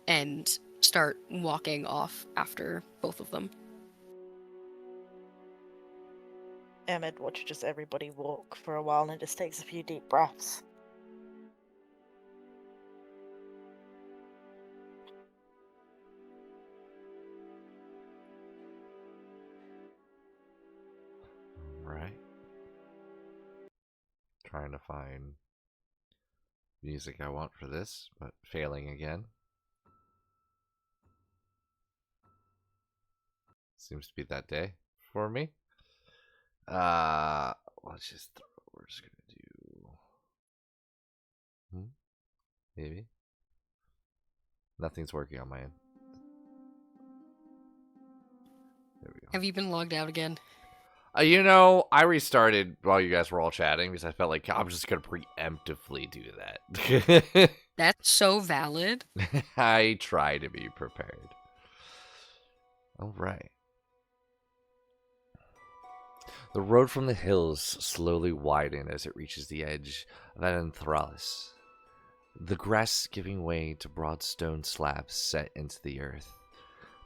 C: and start walking off after both of them.
B: Emmet watches just everybody walk for a while and just takes a few deep breaths.
A: Right. Trying to find music I want for this, but failing again. Seems to be that day for me. Let's just throw. We're just gonna do. Maybe. Nothing's working on my end. There we go.
C: Have you been logged out again?
A: I restarted while you guys were all chatting because I felt like I'm just gonna preemptively do that.
C: That's so valid.
A: I try to be prepared. All right. The road from the hills slowly widens as it reaches the edge of Elen'thalas. The grass giving way to broad stone slabs set into the earth.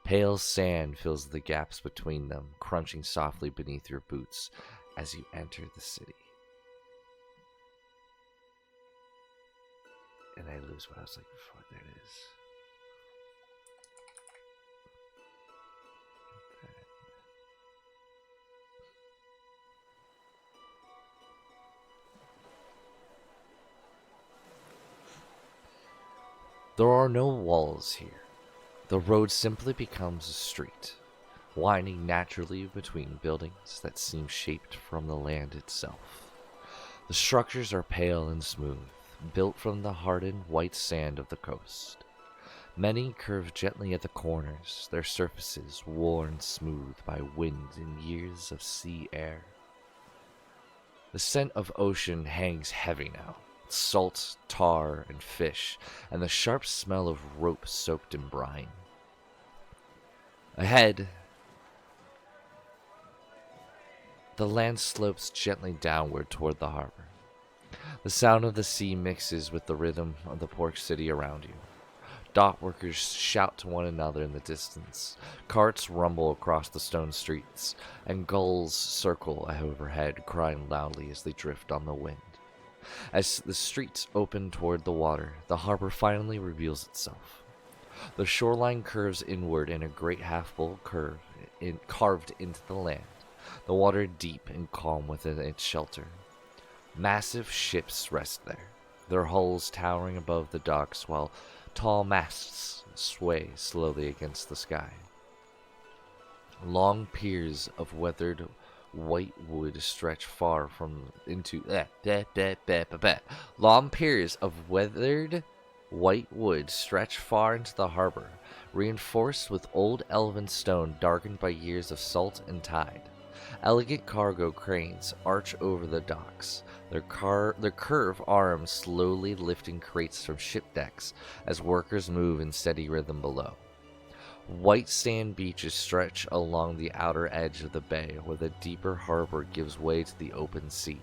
A: Pale sand fills the gaps between them, crunching softly beneath your boots as you enter the city. And I lose what I was like before. There it is. There are no walls here. The road simply becomes a street, winding naturally between buildings that seem shaped from the land itself. The structures are pale and smooth, built from the hardened white sand of the coast. Many curve gently at the corners, their surfaces worn smooth by wind and years of sea air. The scent of ocean hangs heavy now. Salt, tar, and fish, and the sharp smell of rope soaked in brine. Ahead, the land slopes gently downward toward the harbor. The sound of the sea mixes with the rhythm of the port city around you. Dock workers shout to one another in the distance. Carts rumble across the stone streets, and gulls circle overhead, crying loudly as they drift on the wind. As the streets open toward the water, the harbor finally reveals itself. The shoreline curves inward in a great half-bowl curve carved into the land, the water deep and calm within its shelter. Massive ships rest there, their hulls towering above the docks while tall masts sway slowly against the sky. Long piers of weathered white wood stretch far from into long piers of weathered white wood stretch far into the harbor, reinforced with old elven stone darkened by years of salt and tide. Elegant cargo cranes arch over the docks, their curved arms slowly lifting crates from ship decks as workers move in steady rhythm below. White sand beaches stretch along the outer edge of the bay where the deeper harbor gives way to the open sea.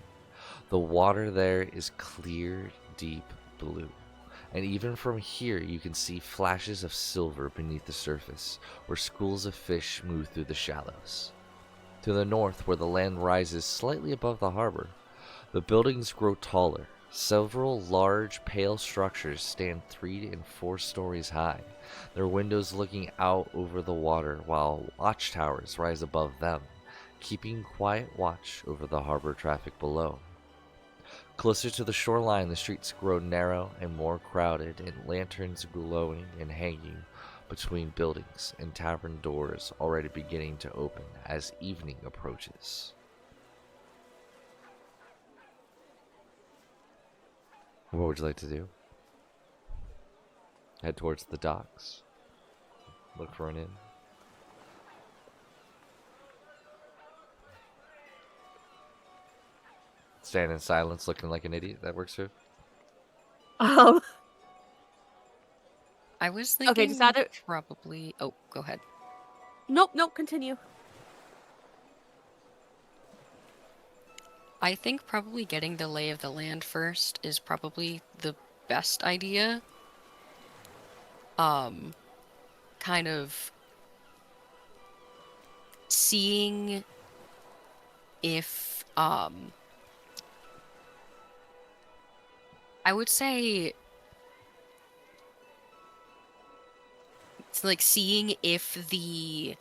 A: The water there is clear, deep blue, and even from here you can see flashes of silver beneath the surface where schools of fish move through the shallows. To the north, where the land rises slightly above the harbor, the buildings grow taller. Several large, pale structures stand 3 and 4 stories high, their windows looking out over the water while watchtowers rise above them, keeping quiet watch over the harbor traffic below. Closer to the shoreline, the streets grow narrow and more crowded, and lanterns glowing and hanging between buildings and tavern doors already beginning to open as evening approaches. What would you like to do? Head towards the docks? Look for an inn? Stand in silence looking like an idiot? That works too?
D: Um,
C: I was
D: Okay,
C: thinking
D: just either-
C: probably. Oh, go ahead.
D: nope, continue.
C: I think probably getting the lay of the land first is probably the best idea. Kind of seeing if, I would say it's like seeing if the,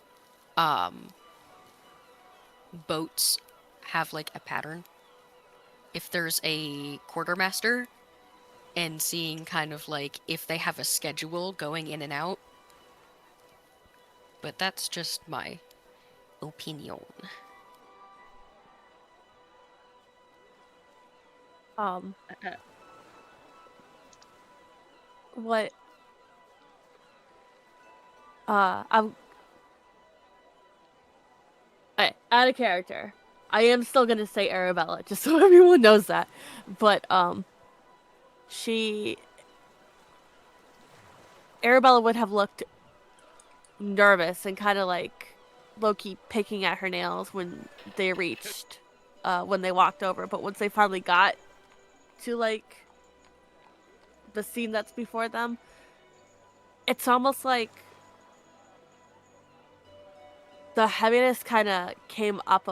C: boats have like a pattern. If there's a quartermaster, and seeing kind of like if they have a schedule going in and out. But that's just my opinion.
D: What? I'm out of character. I am still gonna say Arabella, just so everyone knows that. But Arabella would have looked nervous and kind of like low-key picking at her nails when they walked over. But once they finally got to like the scene that's before them, it's almost like the heaviness kind of came off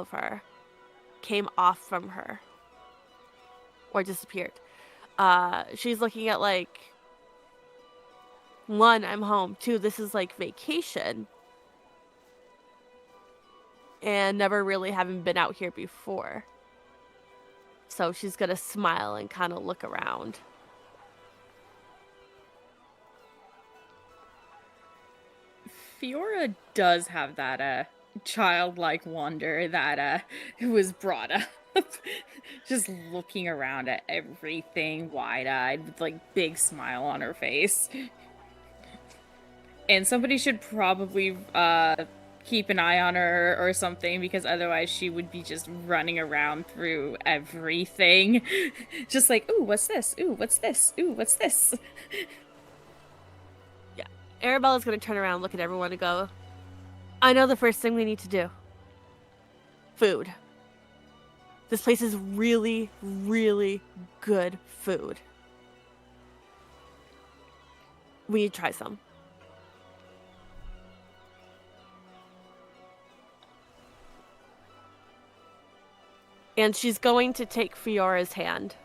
D: from her, or disappeared. She's looking at like, one, I'm home. Two, this is like vacation. And never really having been out here before. So she's gonna smile and kind of look around.
F: Fiora does have that childlike wonder that was brought up. Just looking around at everything wide-eyed with like big smile on her face. And somebody should probably keep an eye on her or something, because otherwise she would be just running around through everything. Just like, ooh, what's this? Ooh, what's this? Ooh, what's this?
D: Arabella's gonna turn around, look at everyone, and go, I know the first thing we need to do. Food. This place is really, really good food. We need to try some. And she's going to take Fiora's hand.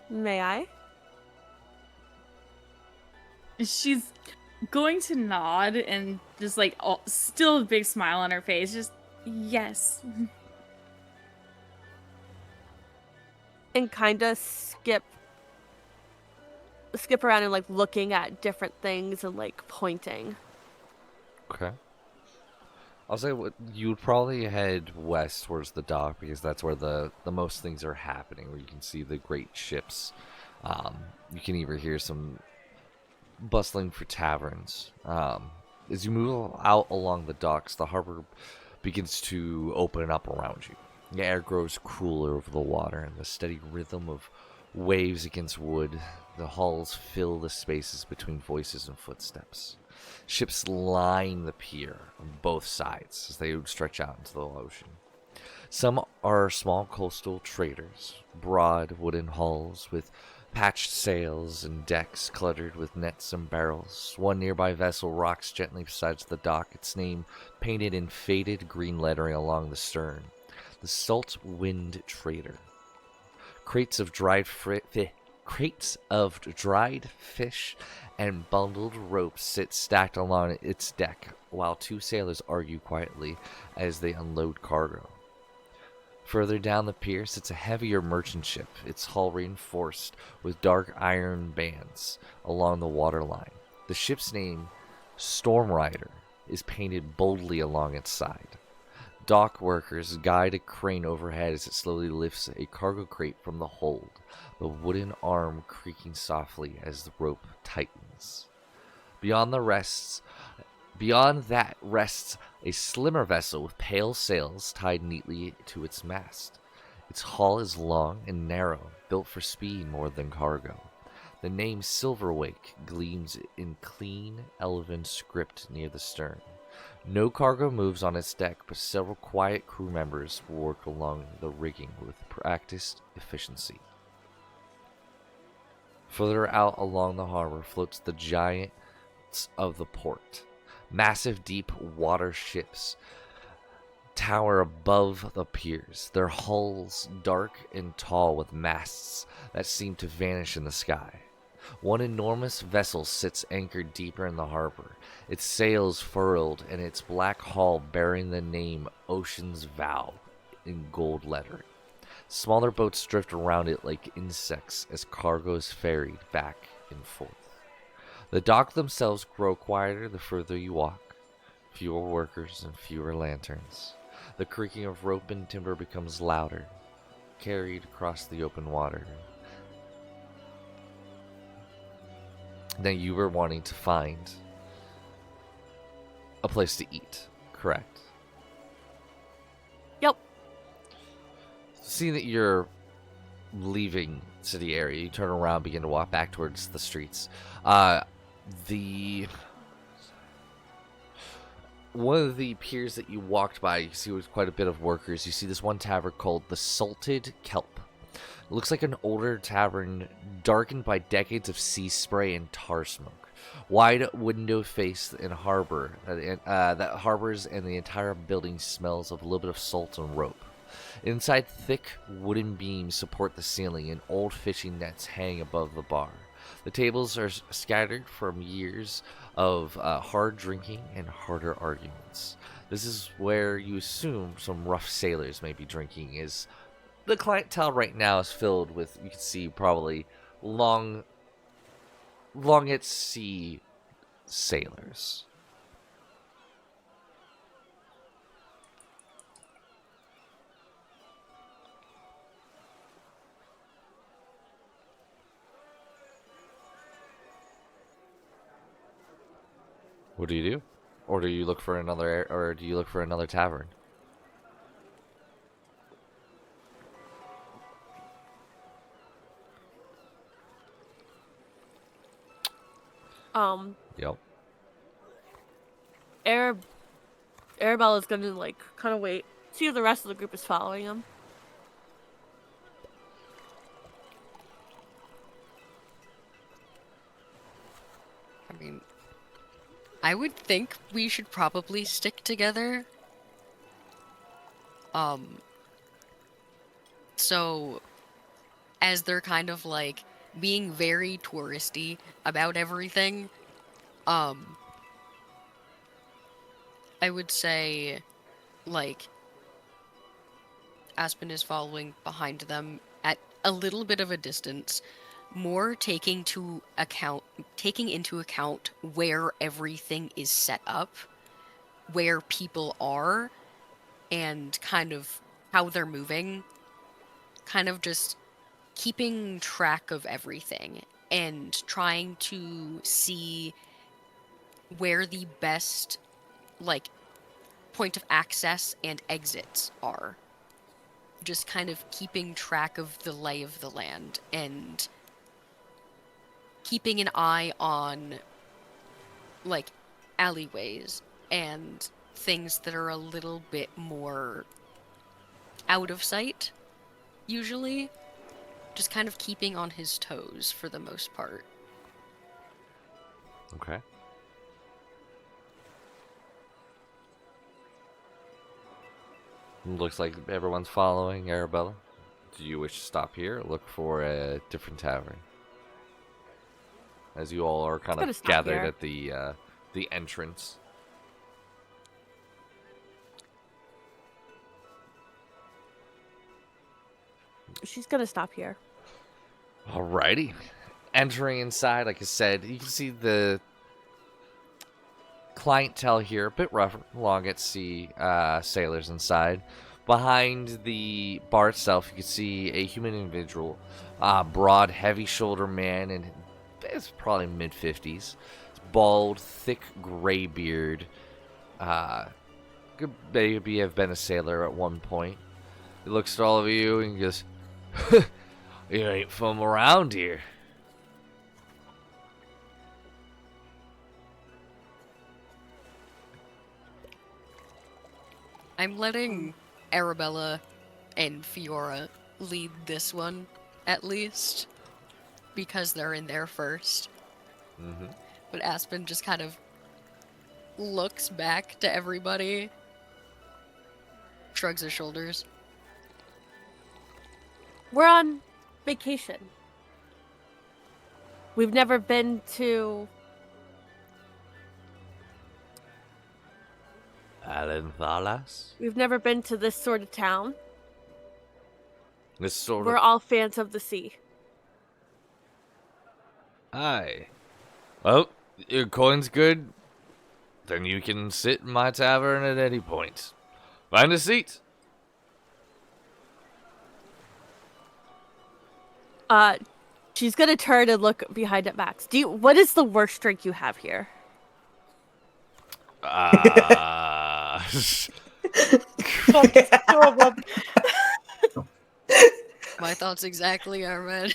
D: May I?
F: She's going to nod and just like still a big smile on her face. Just, yes.
D: And kind of skip around and like looking at different things and like pointing.
A: Okay. I'll say you would probably head west towards the dock, because that's where the most things are happening, where you can see the great ships. You can even hear some bustling for taverns. As you move out along the docks, the harbor begins to open up around you. The air grows cooler over the water, and the steady rhythm of waves against wood, the hulls fill the spaces between voices and footsteps. Ships line the pier on both sides as they stretch out into the ocean. Some are small coastal traders, broad wooden hulls with patched sails and decks cluttered with nets and barrels. One nearby vessel rocks gently beside the dock, its name painted in faded green lettering along the stern. The Salt Wind Trader. Crates of dried fish and bundled ropes sit stacked along its deck, while two sailors argue quietly as they unload cargo. Further down the pier sits a heavier merchant ship, its hull reinforced with dark iron bands along the waterline. The ship's name, Storm Rider, is painted boldly along its side. Dock workers guide a crane overhead as it slowly lifts a cargo crate from the hold, the wooden arm creaking softly as the rope tightens. Beyond that rests a slimmer vessel with pale sails tied neatly to its mast. Its hull is long and narrow, built for speed more than cargo. The name Silverwake gleams in clean elven script near the stern. No cargo moves on its deck, but several quiet crew members work along the rigging with practiced efficiency. Further out along the harbor floats the giants of the port. Massive deep water ships tower above the piers, their hulls dark and tall with masts that seem to vanish in the sky. One enormous vessel sits anchored deeper in the harbor, its sails furled and its black hull bearing the name Ocean's Vow in gold lettering. Smaller boats drift around it like insects as cargo is ferried back and forth. The dock themselves grow quieter the further you walk. Fewer workers and fewer lanterns. The creaking of rope and timber becomes louder, carried across the open water. Then you were wanting to find a place to eat, correct?
D: Yep.
A: Seeing that you're leaving city area, you turn around, begin to walk back towards the streets. One of the piers that you walked by, you see with quite a bit of workers. You see this one tavern called the Salted Kelp. It looks like an older tavern, darkened by decades of sea spray and tar smoke. Wide window face and harbor that harbors, and the entire building smells of a little bit of salt and rope. Inside, thick wooden beams support the ceiling, and old fishing nets hang above the bar. The tables are scattered from years of hard drinking and harder arguments. This is where you assume some rough sailors may be drinking, as the clientele right now is filled with, you can see, probably long at sea sailors. What do you do? Or do you look for another tavern? Yep.
D: Arabella's gonna like kind of wait, see if the rest of the group is following him.
C: I mean, I would think we should probably stick together. So, as they're kind of like being very touristy about everything, I would say, like, Aspen is following behind them at a little bit of a distance, more taking into account where everything is set up, where people are, and kind of how they're moving, kind of just keeping track of everything and trying to see where the best, like, point of access and exits are. Just kind of keeping track of the lay of the land and keeping an eye on, like, alleyways and things that are a little bit more out of sight, usually. Just kind of keeping on his toes for the most part.
A: Okay. Looks like everyone's following Arabella. Do you wish to stop here or look for a different tavern? As you all are kind of gathered at the entrance.
D: She's gonna stop here.
A: Alrighty. Entering inside, like I said, you can see the clientele here, a bit rough along at sea, sailors inside. Behind the bar itself, you can see a human individual, broad, heavy-shouldered man, and it's probably mid-50s. Bald, thick gray beard. Could maybe have been a sailor at one point. He looks at all of you and goes, "You ain't from around here."
C: I'm letting Arabella and Fiora lead this one, at least, because they're in there first.
A: Mm-hmm.
C: But Aspen just kind of looks back to everybody, shrugs his shoulders.
D: We're on vacation. We've never been to...
A: Elen'thalas?
D: We've never been to this sort of town.
A: This sort
D: We're
A: of...
D: all fans of the sea.
A: Aye. Well, your coin's good. Then you can sit in my tavern at any point. Find a seat.
D: She's gonna turn and look behind at Max. What is the worst drink you have here?
C: My thoughts exactly, Armed.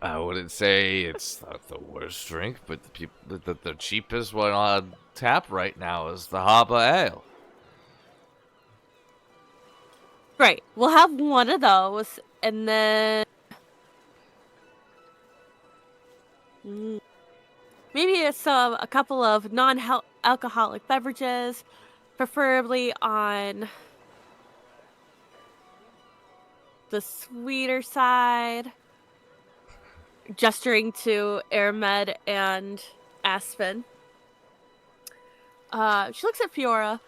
A: I wouldn't say it's not the worst drink, but the cheapest one on tap right now is the Haba Ale.
D: Right. We'll have one of those, and then maybe it's a couple of non-alcoholic beverages, preferably on the sweeter side. Gesturing to Airmed and Aspen. She looks at Fiora.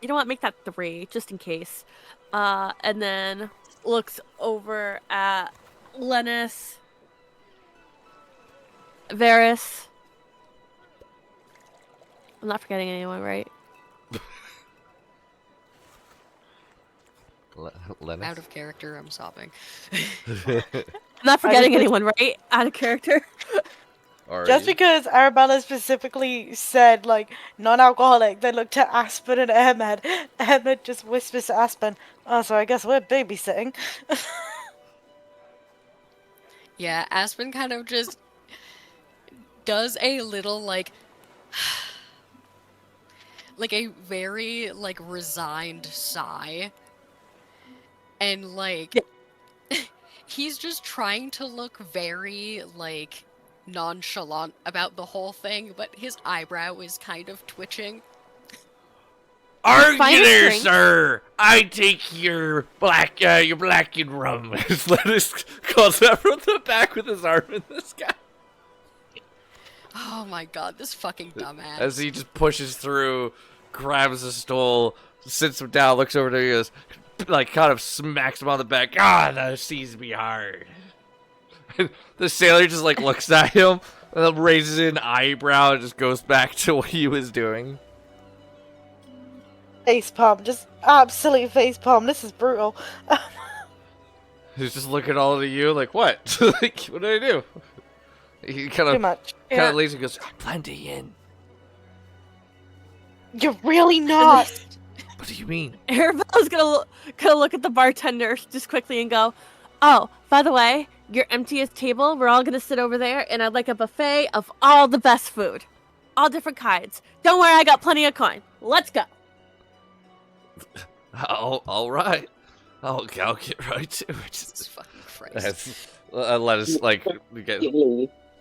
D: You know what? Make that 3, just in case. And then looks over at Lennis, Varys. I'm not forgetting anyone, right?
A: Lennis?
C: Out of character, I'm sobbing.
D: I'm not forgetting anyone, right? Out of character.
B: Just because Arabella specifically said, like, non-alcoholic, they looked at Aspen and Ahmed. Ahmed just whispers to Aspen, "Oh, so I guess we're babysitting."
C: Yeah, Aspen kind of just does a little, like a very, like, resigned sigh. And, like, he's just trying to look very, like, nonchalant about the whole thing, but his eyebrow is kind of twitching.
A: Argue there, sir! I take your black and rum. Lennis calls out from the back with his arm in the sky.
C: Oh my god, this fucking dumbass.
A: As he just pushes through, grabs the stool, sits him down, looks over to you, goes, like, kind of smacks him on the back. "Ah, the seas be hard." The sailor just, like, looks at him, and then raises an eyebrow and just goes back to what he was doing.
B: Facepalm, just absolute facepalm. This is brutal.
A: He's just looking all at you, like, what? Like, what did I do? He kind
B: Too
A: of
B: much.
A: leaves and goes, "Plenty in."
B: You're really not.
A: What do you mean?
D: Arabella's gonna look at the bartender just quickly and go, "Oh, by the way, your emptiest table, we're all gonna sit over there, and I'd like a buffet of all the best food. All different kinds. Don't worry, I got plenty of coin. Let's go."
A: All right. I'll get right to it.
C: Jesus fucking Christ.
A: Let us, like, get...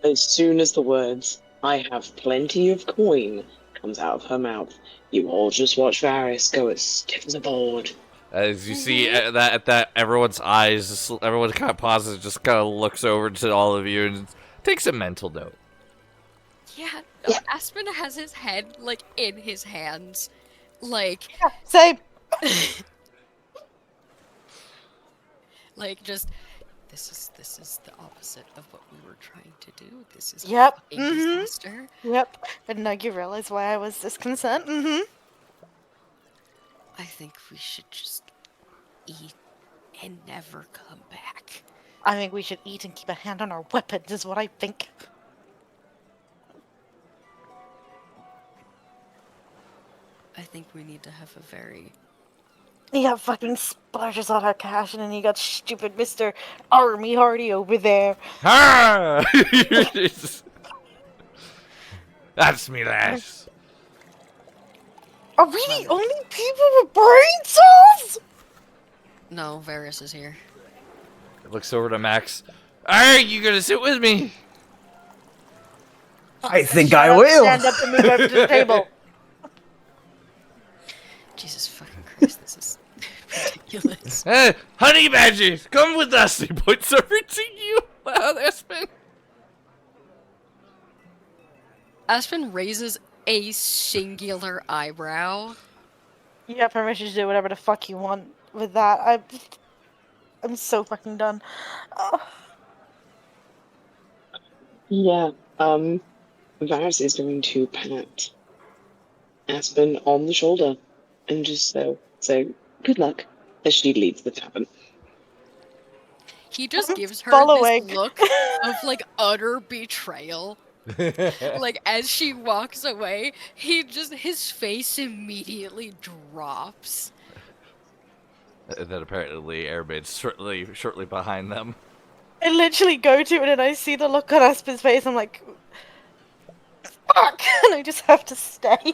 E: As soon as the words, "I have plenty of coin," comes out of her mouth, you all just watch Varys go as stiff as a board.
A: As you see at that, everyone's eyes, everyone kind of pauses and just kind of looks over to all of you and takes a mental note.
C: Yeah, no, Aspen has his head, like, in his hands. Like...
B: Same.
C: Like, just this is the opposite of what we were trying to do. This is a
B: Yep.
C: fucking
B: Mm-hmm.
C: disaster.
B: Yep. But now you realize why I was discontent. Mm-hmm.
C: I think we should just eat and never come back.
B: I think we should eat and keep a hand on our weapons, is what I think.
C: I think we need to have a very
B: You got fucking splashes on our cash, and then you got stupid Mr. Army Hardy over there.
A: Ah! That's me, lass.
B: Are we the only people with brain cells?
C: No, Varys is here.
A: Looks over to Max. Alright, you gonna sit with me?
G: I think
B: Shut
G: I
B: up,
G: will.
B: Stand up and move over to the table.
C: Jesus fucking Christ, this is ridiculous.
A: Hey, honey badgers, come with us. He points over to you, Aspen.
C: Aspen raises a singular eyebrow.
B: You have permission to do whatever the fuck you want with that. I'm so fucking done.
E: Yeah, Varys is going to pat Aspen on the shoulder and just say good luck as she leaves the tavern.
C: He just gives her
B: Following.
C: this look of like utter betrayal. Like as she walks away, his face immediately drops.
A: And then apparently Airmaid's shortly behind them.
B: I literally go to it and I see the look on Aspen's face. I'm like, fuck! And I just have to stay.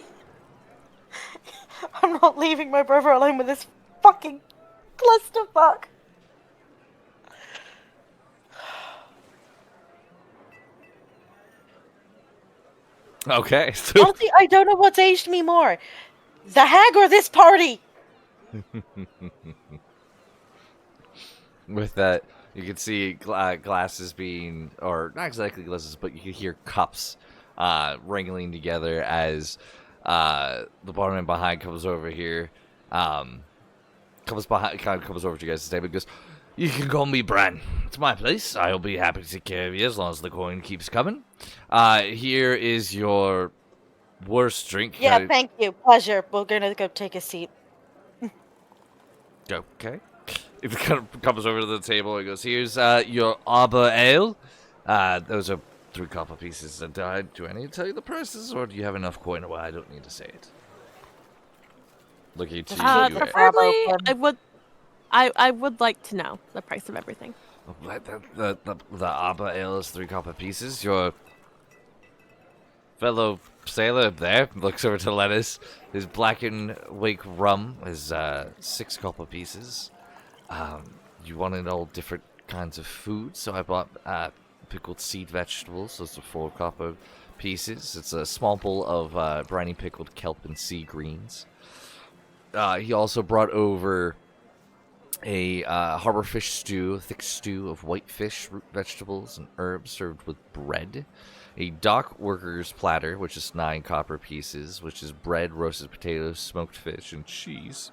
B: I'm not leaving my brother alone with this fucking clusterfuck.
A: Okay, so
B: Honestly, I don't know what's aged me more. The hag or this party?
A: with that, you can see glasses being, or not exactly glasses, but you can hear cups wrangling together as the barman behind comes over here, comes over to you guys' table and goes, "You can call me Bran. It's my place. I'll be happy to take care of you as long as the coin keeps coming. Here is your worst drink."
B: Yeah, thank you. Pleasure. We're gonna go take a seat.
A: Okay. It kind of comes over to the table and goes, "Here's your Arbor Ale. Those are 3 copper pieces. Do I need to tell you the prices, or do you have enough coin where I don't need to say it?" Looking to you,
D: Preferably, I would like to know the price of everything.
A: the Arbor Ale is 3 copper pieces. Your fellow sailor there looks over to Lettuce. His Blackened Wake rum is 6 copper pieces. You wanted all different kinds of food, so I bought pickled seed vegetables. Those are 4 copper pieces. It's a small bowl of briny pickled kelp and sea greens. He also brought over a harbor fish stew, a thick stew of white fish, root vegetables, and herbs served with bread. A dock worker's platter, which is 9 copper pieces, which is bread, roasted potatoes, smoked fish, and cheese.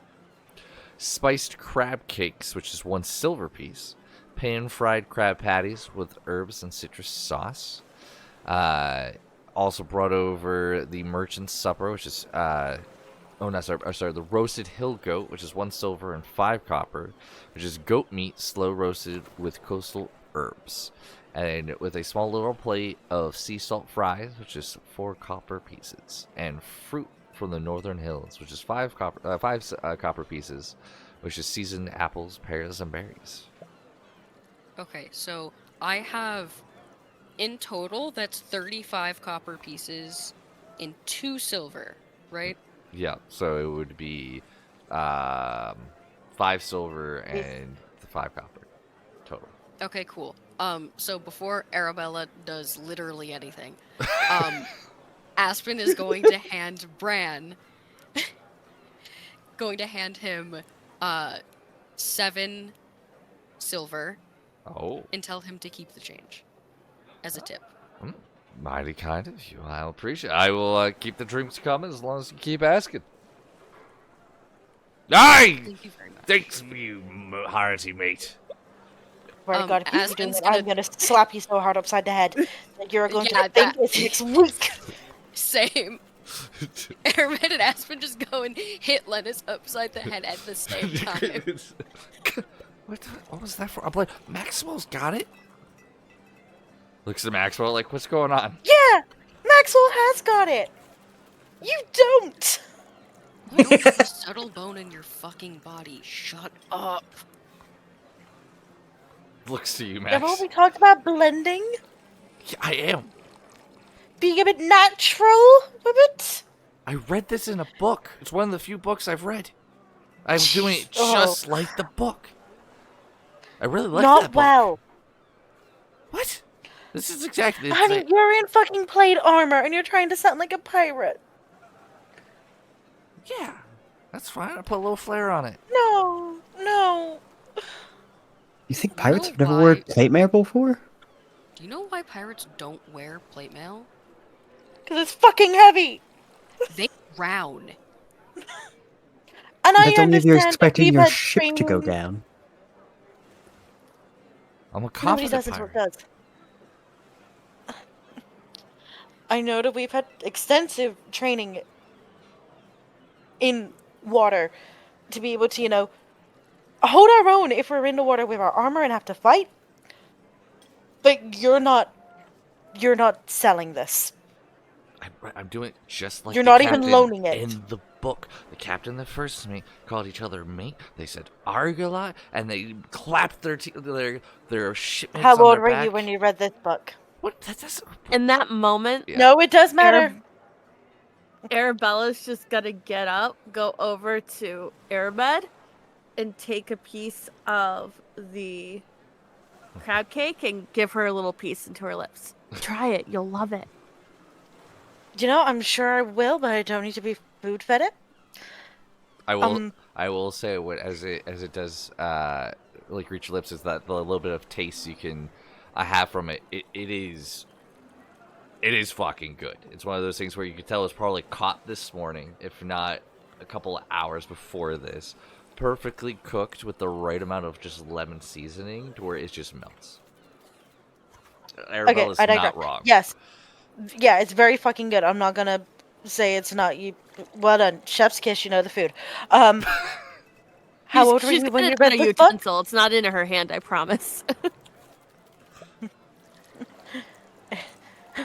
A: Spiced crab cakes, which is 1 silver piece. Pan-fried crab patties with herbs and citrus sauce. Also brought over the merchant's supper, which is the roasted hill goat, which is 1 silver and 5 copper, which is goat meat slow roasted with coastal herbs, and with a small little plate of sea salt fries, which is 4 copper pieces, and fruit from the northern hills, which is 5 copper pieces, which is seasoned apples, pears, and berries.
C: Okay, so I have in total that's 35 copper pieces in 2 silver, right?
A: Yeah, so it would be 5 silver and 5 copper total.
C: Okay, cool. So before Arabella does literally anything, Aspen is going to hand Bran, him 7 silver
A: Oh,
C: and tell him to keep the change as a tip.
A: mighty kind of you. I'll appreciate it. I will keep the drinks coming as long as you keep asking. Aye!
C: Thank you very much.
A: Thanks, you hearty mate.
B: swear to God, if you keep doing
C: Aspen's
B: that, I'm gonna slap you so hard upside the head that you're going
C: Yeah,
B: to thank us next week.
C: Same. Airman and Aspen just go and hit Lennis upside the head at the same time.
A: What was that for? I'm like, Maxwell's got it. Looks at Maxwell like, what's going on?
B: Yeah, Maxwell has got it. You don't.
C: You don't have a subtle bone in your fucking body. Shut up.
A: Looks to you,
B: Remember when
A: Max.
B: we talked about blending?
A: Yeah, I am.
B: Being a bit natural with it?
A: I read this in a book. It's one of the few books I've read. I'm doing it
B: Oh.
A: just like the book. I really like
B: Not
A: that book.
B: well.
A: What? This is exactly the
B: Honey,
A: same.
B: you're in fucking plate armor and you're trying to sound like a pirate.
A: Yeah, that's fine. I put a little flair on it.
B: No, no.
G: You think pirates
C: know
G: have never
C: why?
G: worn plate mail before?
C: Do you know why pirates don't wear plate mail?
B: Because it's fucking heavy.
C: They drown.
B: And I
G: That's only if you're
B: understand
G: expecting
B: we've
G: your
B: had
G: ship to go
B: training.
G: down.
A: I'm a
B: Nobody
A: confident
B: does this
A: pirate.
B: what does. I know that we've had extensive training in water to be able to, hold our own if we're in the water with our armor and have to fight. But you're not selling this.
A: I'm doing it just like
B: You're
A: the
B: not even
A: captain
B: loaning it.
A: in the book. The captain that first to me called each other mate. They said Argala, and they clapped their shipmates
B: How
A: on
B: old
A: their
B: were
A: back.
B: you when you read this book?
A: What? That doesn't.
D: In that moment,
A: Yeah.
B: No, it does matter.
D: Arabella's just gonna get up, go over to Airbud, and take a piece of the crab cake and give her a little piece into her lips. Try it, you'll love it.
B: I'm sure I will, but I don't need to be food fed it.
A: I will.
B: Um,
A: I will say as it does like reach your lips is that the little bit of taste you can have from it. It is fucking good. It's one of those things where you can tell it's probably caught this morning, if not a couple of hours before this. Perfectly cooked with the right amount of just lemon seasoning to where it just melts. Arabella's
B: I digress.
A: not wrong.
B: Yes. Yeah, it's very fucking good. I'm not gonna say it's not. Well done. Chef's kiss, the food. How old were
D: She's
B: you when
D: gonna
B: you
D: get
B: read
D: a
B: this book?
D: utensil. It's not in her hand, I promise.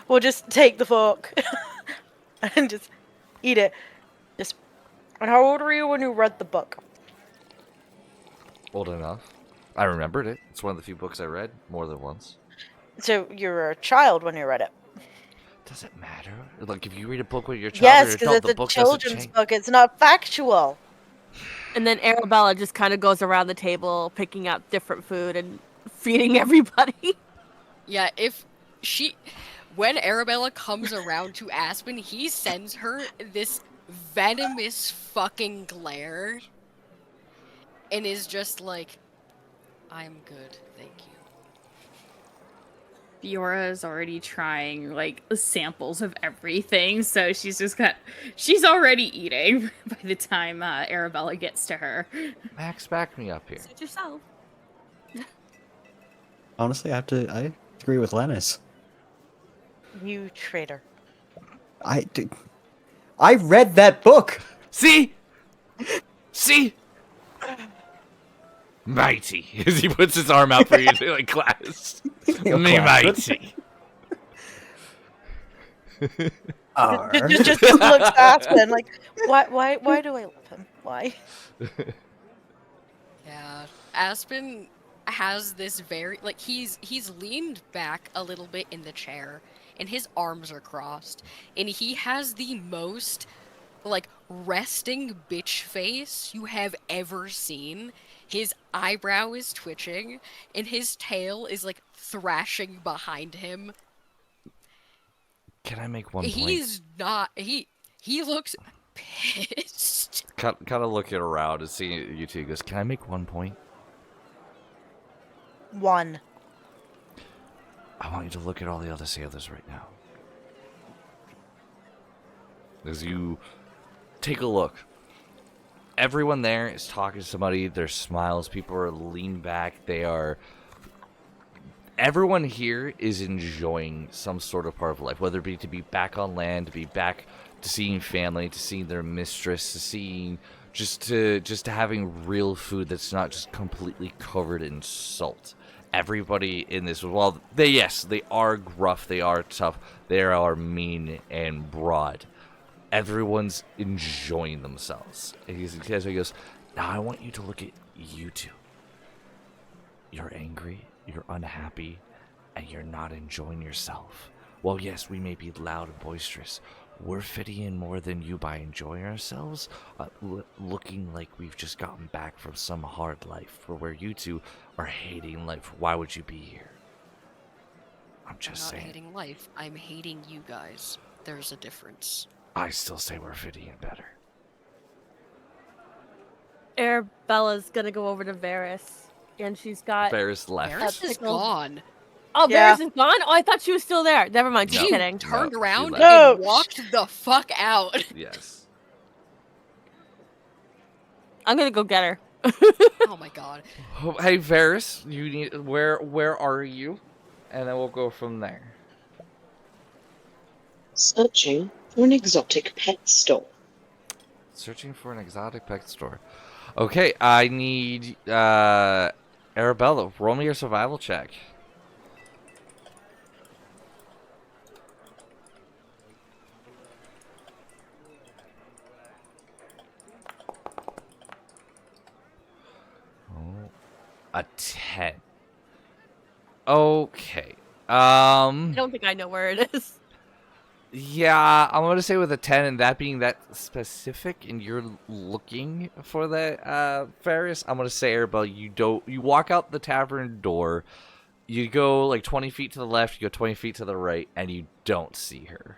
B: We'll just take the fork and just eat it. And how old were you when you read the book?
A: Old enough. I remembered it. It's one of the few books I read more than once.
B: So you were a child when you read it.
A: Does it matter? Like if you read a book when you're a child
B: Yes,
A: or an
B: because
A: adult,
B: it's
A: the
B: a
A: book doesn't
B: children's
A: change.
B: book. It's not factual.
D: And then Arabella just kind of goes around the table, picking out different food and feeding everybody.
C: Yeah, when Arabella comes around to Aspen, he sends her this venomous fucking glare and is just like, I'm good, thank you.
F: Fiora is already trying like samples of everything, so she's already eating by the time Arabella gets to her.
A: Max, back me up here.
D: Suit yourself.
G: Honestly, I agree with Lennis.
B: You traitor.
G: I read that book.
A: See? Mighty. As he puts his arm out for you to like class. Me mighty.
G: Arr.
B: Just looks at Aspen like, why do I love him? Why?
C: Yeah, Aspen has this very he's leaned back a little bit in the chair and his arms are crossed and he has the most resting bitch face you have ever seen. His eyebrow is twitching and his tail is thrashing behind him.
A: Can I make one point?
C: He's not he looks pissed.
A: Kind of looking around and seeing you two. He goes, can I make one point?
B: One.
A: I want you to look at all the other sailors right now. As you take a look, everyone there is talking to somebody. Their smiles, people are leaned back. They are everyone here is enjoying some sort of part of life, whether it be to be back on land, to be back to seeing family, to seeing their mistress, to seeing just to having real food that's not just completely covered in salt. Everybody in this, well, they are gruff, they are tough, they are mean and broad. Everyone's enjoying themselves. And he goes, now I want you to look at you two. You're angry, you're unhappy, and you're not enjoying yourself. Well, yes, we may be loud and boisterous. We're fitting in more than you by enjoying ourselves, looking like we've just gotten back from some hard life, for where you two are hating life. Why would you be here? I'm just
C: I'm not
A: saying.
C: hating life. I'm hating you guys. There's a difference.
A: I still say we're fitting in better.
D: Arabella's gonna go over to Varys, and she's got.
A: Varys left.
C: Varys is
D: pickles.
C: gone.
D: Oh,
B: Yeah.
D: Varys is gone. Oh, I thought she was still there. Never mind. Just
A: No.
D: kidding.
C: Turned
A: No, she
C: around
A: left.
C: and
B: No.
C: walked the fuck out.
A: Yes.
D: I'm gonna go get her.
C: Oh my god.
A: Oh, hey, Varys, you need where are you? And then we'll go from there.
E: Searching for an exotic pet store.
A: Searching for an exotic pet store. Okay, I need Arabella, roll me your survival check. Oh, a 10. Okay.
D: I don't think I know where it is.
A: Yeah, I'm gonna say with a 10, and that being that specific, and you're looking for that Ferris, I'm gonna say, Arabelle, you walk out the tavern door, you go like 20 feet to the left, you go 20 feet to the right, and you don't see her.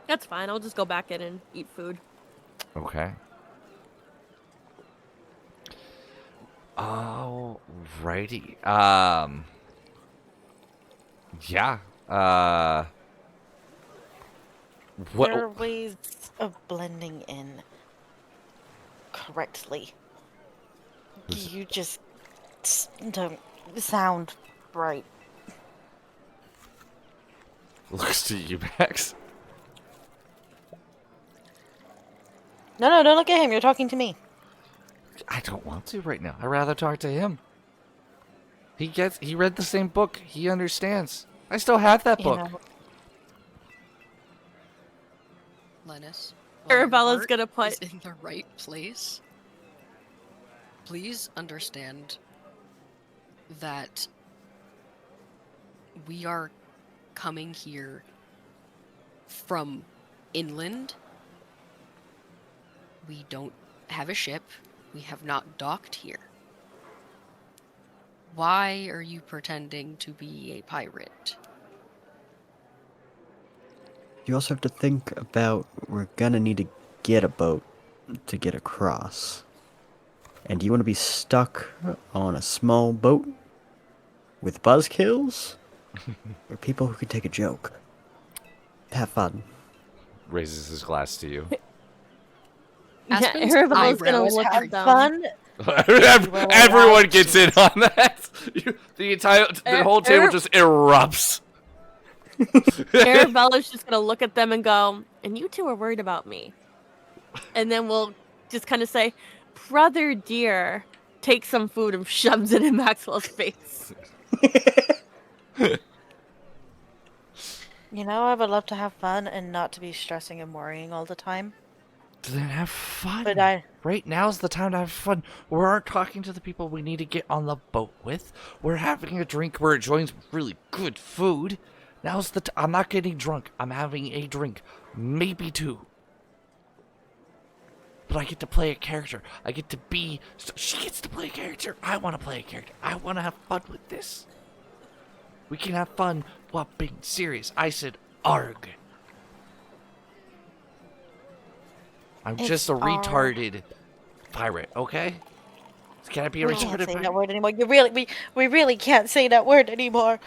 D: That's fine. I'll just go back in and eat food.
A: Okay. Alrighty. Yeah. What?
B: There are ways of blending in correctly. You just don't sound right.
A: Looks to you, Max.
B: No, don't look at him. You're talking to me.
A: I don't want to right now. I'd rather talk to him. He read the same book. He understands. I still have that
B: You
A: book.
B: know,
C: Lennis, while your
D: Arabella's
C: heart
D: gonna put-
C: is in the right place. Please understand that we are coming here from inland. We don't have a ship. We have not docked here. Why are you pretending to be a pirate?
G: You also have to think about we're gonna need to get a boat to get across. And do you want to be stuck on a small boat with buzzkills? Or people who can take a joke? Have fun.
A: Raises his glass to you.
D: Yeah,
C: Aspen's
D: Arabella's gonna
C: eyebrows
D: look
B: have
D: at them.
B: fun.
A: Everyone gets in on that. The whole table just erupts.
D: Arabella's just gonna look at them and go, and you two are worried about me. And then we'll just kind of say, brother dear, takes some food and shoves it in Maxwell's face.
B: You know, I would love to have fun and not to be stressing and worrying all the time.
A: Then have fun.
B: But I-
A: Right now's the time to have fun. We aren't talking to the people we need to get on the boat with. We're having a drink. We're enjoying some really good food. Now's the I'm not getting drunk. I'm having a drink. Maybe two. But I get to play a character. I get to be... She gets to play a character. I want to play a character. I want to have fun with this. We can have fun while being serious. I said arg. I'm
B: It's
A: just a
B: arg.
A: retarded pirate, okay? Can I be a
B: We can't
A: retarded
B: say that
A: pirate?
B: word anymore. We really can't say that word anymore.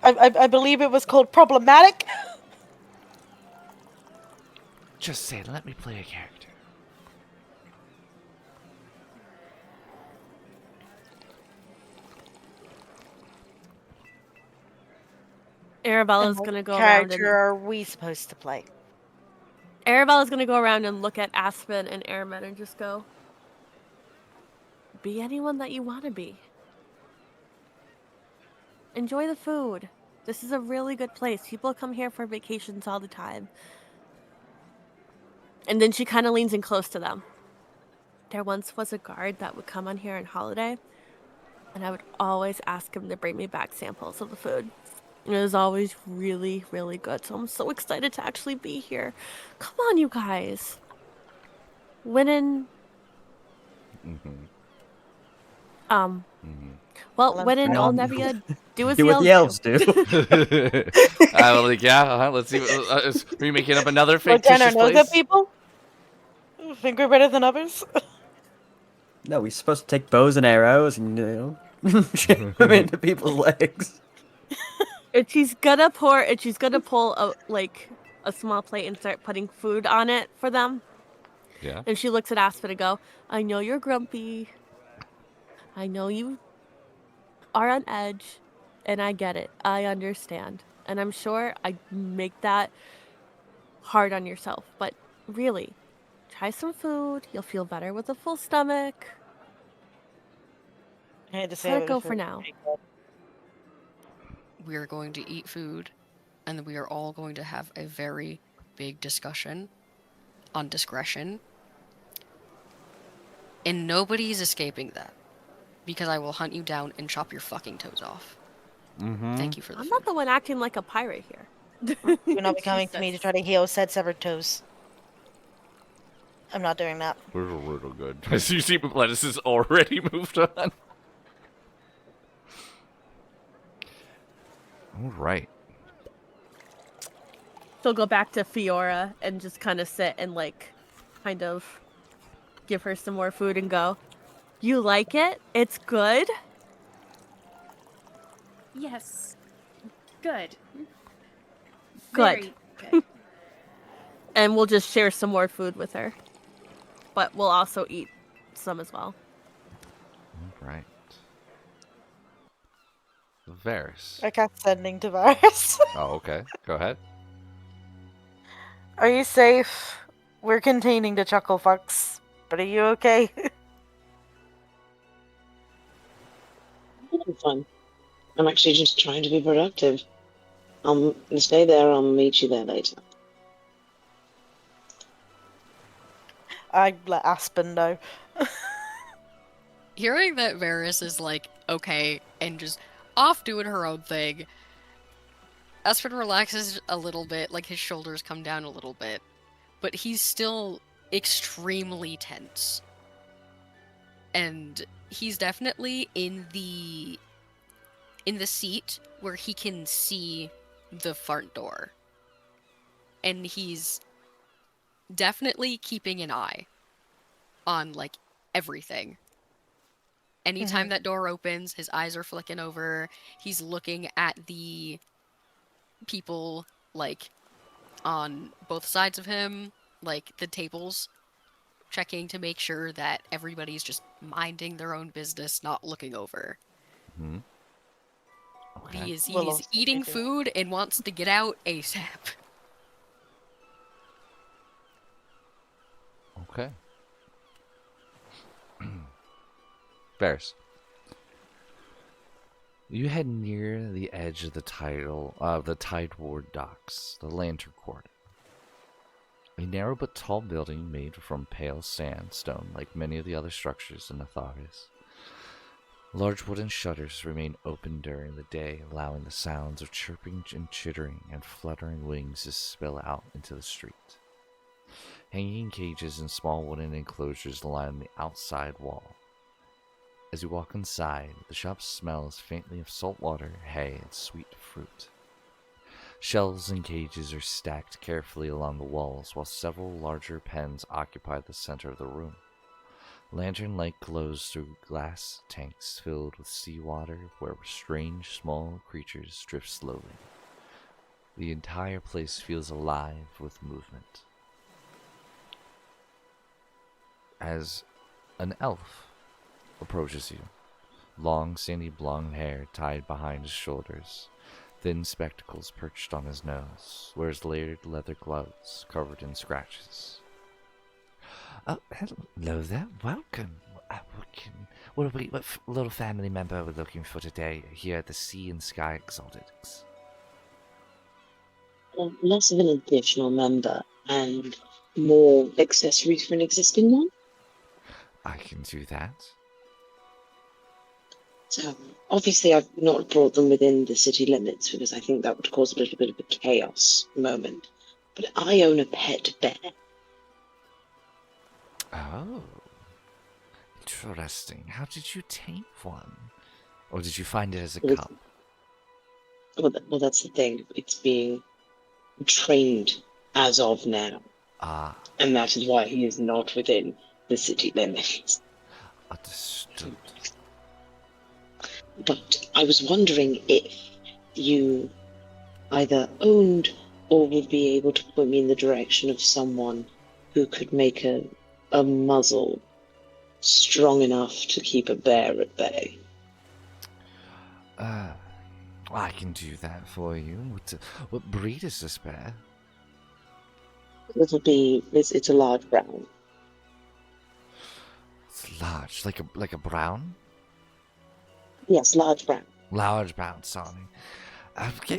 B: I believe it was called problematic.
A: Just say, let me play a character.
D: Arabella's
B: And
D: gonna
B: what
D: go around
B: character
D: and
B: are we supposed to play?
D: Arabella's gonna go around and look at Aspen and Airmen and just go, be anyone that you want to be. Enjoy the food. This is a really good place. People come here for vacations all the time. And then she kind of leans in close to them. There once was a guard that would come on here on holiday, and I would always ask him to bring me back samples of the food. And it was always really, really good. So I'm so excited to actually be here. Come on, you guys. When
A: Mm-hmm.
D: well,
B: Well,
D: when in
G: No.
D: Olnevia, do as
G: Do what the elves do.
A: I was like, yeah, let's see. Are you making up another
B: We're down our
A: fictitious
B: nose
A: place?
B: at people? Think we're better than others?
G: No, we're supposed to take bows and arrows and, shove them into people's legs.
D: And she's gonna pull a small plate and start putting food on it for them.
A: Yeah.
D: And she looks at Aspen and go, I know you're grumpy. I know you are on edge. And I get it. I understand. And I'm sure I make that hard on yourself. But really, try some food. You'll feel better with a full stomach.
B: I had to
D: Just
B: say
D: let
B: it
D: it go
B: was
D: for now.
B: pretty good.
C: We are going to eat food, and then we are all going to have a very big discussion on discretion. And nobody's escaping that, because I will hunt you down and chop your fucking toes off.
A: Mm-hmm.
C: Thank you for the
D: I'm
C: food.
D: not the one acting like a pirate here.
B: You're not coming to me to
D: Jesus.
B: try to heal said severed toes. I'm not doing that.
A: We're real good. I see Lettuce has already moved on. All right.
D: She'll go back to Fiora and just kind of sit and kind of give her some more food and go, you like it? It's good?
F: Yes. Good.
D: Good.
F: Very good.
D: And we'll just share some more food with her. But we'll also eat some as well.
A: All right. Varys.
B: I kept sending to Varys.
A: Oh, okay. Go ahead.
B: Are you safe? We're containing the chuckle fucks, but are you okay?
E: I'm fine. I'm actually just trying to be productive. I'll stay there. I'll meet you there later.
B: I let Aspen know.
C: Hearing that Varys is like, okay, and just off doing her own thing, Aspen relaxes a little bit, like his shoulders come down a little bit, but he's still extremely tense. And he's definitely in the seat where he can see the front door. And he's definitely keeping an eye on everything. Anytime that door opens, his eyes are flicking over. He's looking at the people on both sides of him, the tables, checking to make sure that everybody's just minding their own business, not looking over.
A: Hmm. Okay.
C: He is
B: Willow's
C: eating
B: taking-
C: food and wants to get out ASAP.
A: Okay. Varys. You head near the edge of the Tideward docks, the Lantern Court. A narrow but tall building made from pale sandstone, like many of the other structures in Elen'thalas. Large wooden shutters remain open during the day, allowing the sounds of chirping and chittering and fluttering wings to spill out into the street. Hanging cages and small wooden enclosures line the outside wall. As you walk inside, the shop smells faintly of salt water, hay, and sweet fruit. Shelves and cages are stacked carefully along the walls, while several larger pens occupy the center of the room. Lantern light glows through glass tanks filled with seawater where strange small creatures drift slowly. The entire place feels alive with movement. As an elf approaches you, long sandy blonde hair tied behind his shoulders, thin spectacles perched on his nose, wears layered leather gloves covered in scratches. Oh, hello there. Welcome. What little family member are we looking for today here at the Sea and Sky Exotics?
E: Less of an additional member and more accessories for an existing one.
A: I can do that.
E: So, obviously, I've not brought them within the city limits because I think that would cause a little bit of a chaos moment. But I own a pet bear.
A: Oh, interesting. How did you tame one? Or did you find it as a
E: Well,
A: cub?
E: well, that's the thing. It's being trained as of now.
A: Ah,
E: And that is why he is not within the city limits.
A: understood.
E: But I was wondering if you either owned or would be able to point me in the direction of someone who could make a muzzle strong enough to keep a bear at bay.
A: I can do that for you. What breed is this bear?
E: It's a large brown.
A: It's large, like a brown?
E: Yes, large brown.
A: Large brown, sorry.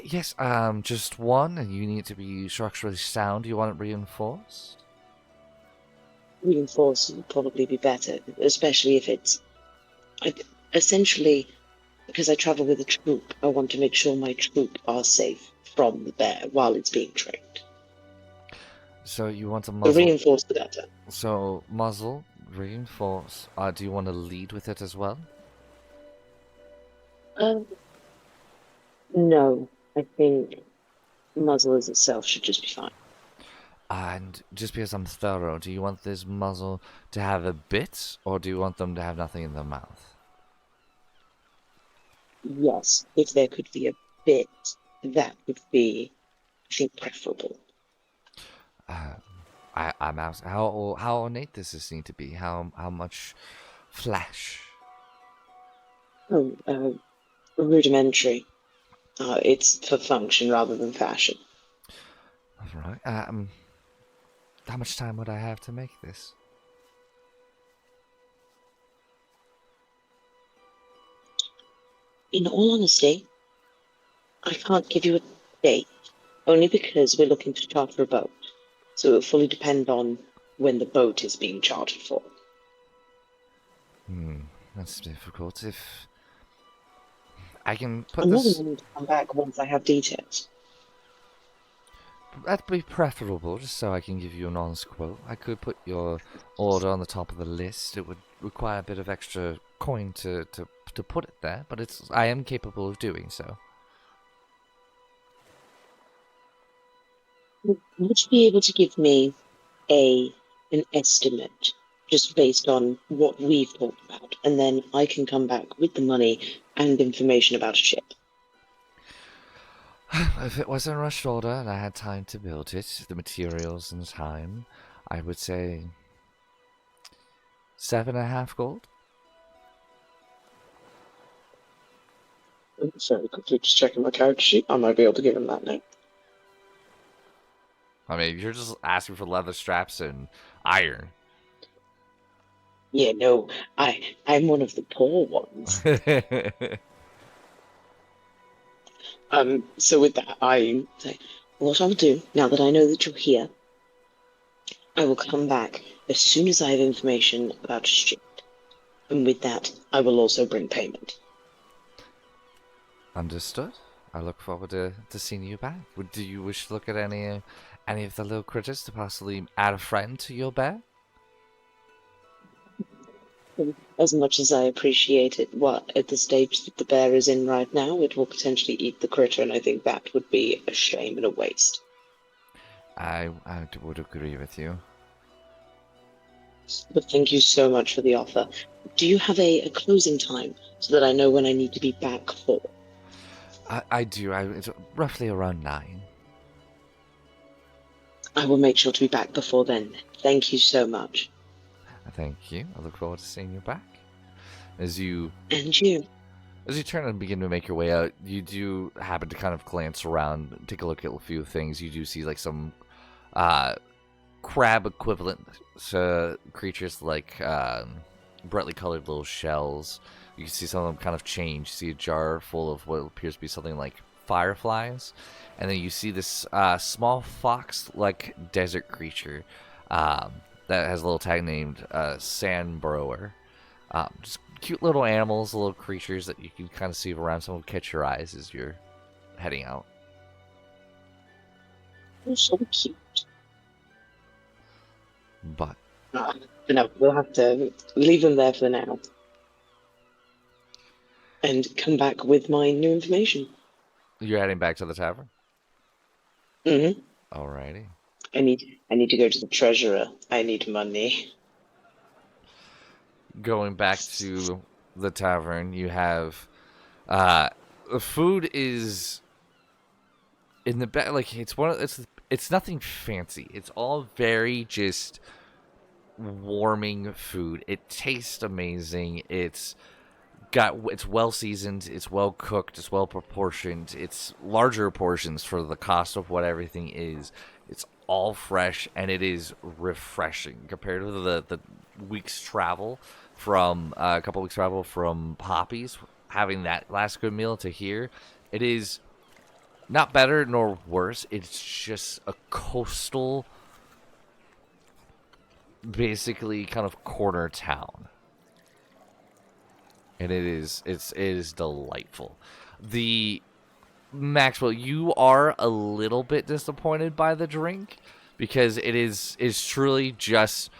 A: Yes, just one, and you need to be structurally sound. You want it reinforced?
E: Reinforced would probably be better, especially if it's essentially because I travel with a troop. I want to make sure my troop are safe from the bear while it's being trained.
A: So you want a
E: The
A: muzzle.
E: reinforced the better.
A: So muzzle, reinforce. Do you want to lead with it as well?
E: No, I think muzzle as itself should just be fine.
A: And just because I'm thorough, do you want this muzzle to have a bit, or do you want them to have nothing in their mouth?
E: Yes, if there could be a bit, that would be, I think, preferable.
A: I'm asking how ornate does this need to be? How much flash?
E: Oh, rudimentary. It's for function rather than fashion.
A: All right. How much time would I have to make this?
E: In all honesty, I can't give you a date, only because we're looking to charter a boat. So it will fully depend on when the boat is being chartered for.
A: That's difficult. If I can put
E: I'm more
A: this,
E: than willing to come back once I have details.
A: that'd be preferable, just so I can give you an honest quote. I could put your order on the top of the list. It would require a bit of extra coin to put it there, but I am capable of doing so.
E: Would you be able to give me an estimate just based on what we've talked about, and then I can come back with the money and information about a ship?
A: If it wasn't a rushed order and I had time to build it, the materials and time, I would say 7.5 gold.
E: Sorry, quickly just checking my character sheet. I might be able to give him that now.
A: I mean, you're just asking for leather straps and iron.
E: Yeah, no, I'm one of the poor ones. So with that, I say, what I'll do now that I know that you're here, I will come back as soon as I have information about a ship, and with that, I will also bring payment.
A: Understood. I look forward to seeing you back. Do you wish to look at any of the little critters to possibly add a friend to your bear?
E: As much as I appreciate it, at the stage that the bear is in right now, it will potentially eat the critter, and I think that would be a shame and a waste.
A: I would agree with you.
E: But thank you so much for the offer. Do you have a closing time so that I know when I need to be back for?
A: I do. It's roughly around 9.
E: I will make sure to be back before then. Thank you so much.
A: Thank you. I look forward to seeing you back. As you
E: And you.
A: As you turn and begin to make your way out, you do happen to kind of glance around, take a look at a few things. You do see like some crab equivalent creatures, like brightly colored little shells. You can see some of them kind of change. You see a jar full of what appears to be something like fireflies, and then you see this small fox-like desert creature that has a little tag named Sand Burrower. Just cute little animals, little creatures that you can kind of see around. Some will catch your eyes as you're heading out.
E: Oh, so cute.
A: But
E: But no, we'll have to leave them there for now. And come back with my new information.
A: you're heading back to the tavern?
E: Mm-hmm.
A: Alrighty.
E: I need to go to the treasurer. I need money.
A: Going back to the tavern, you have the food is in the back. Like it's nothing fancy. It's all very just warming food. It tastes amazing. It's well seasoned, it's well cooked, it's well proportioned, it's larger portions for the cost of what everything is. It's all fresh, and it is refreshing compared to the week's travel from a couple weeks travel from Poppy's. Having that last good meal to here, it is not better nor worse. It's just a coastal, basically kind of corner town. And it is delightful. The Maxwell, you are a little bit disappointed by the drink because it is truly just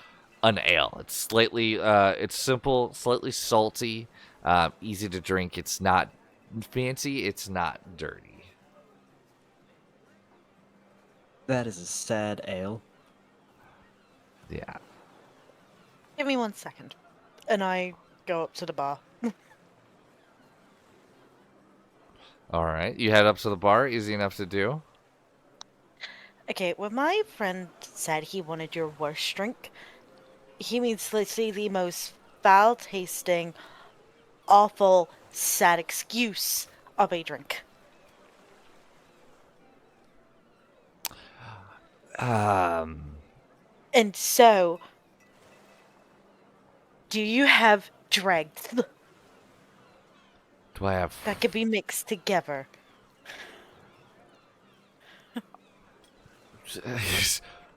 A: an ale. It's slightly it's simple, slightly salty, easy to drink. It's not fancy, it's not dirty.
G: That is a sad ale.
A: Yeah.
B: Give me 1 second. And I go up to the bar.
A: All right. You head up to the bar, easy enough to do.
B: Okay, when my friend said he wanted your worst drink, he means literally the most foul-tasting, awful, sad excuse of a drink.
A: Um
B: And so, do you have dregs
A: do I have
B: that could be mixed together?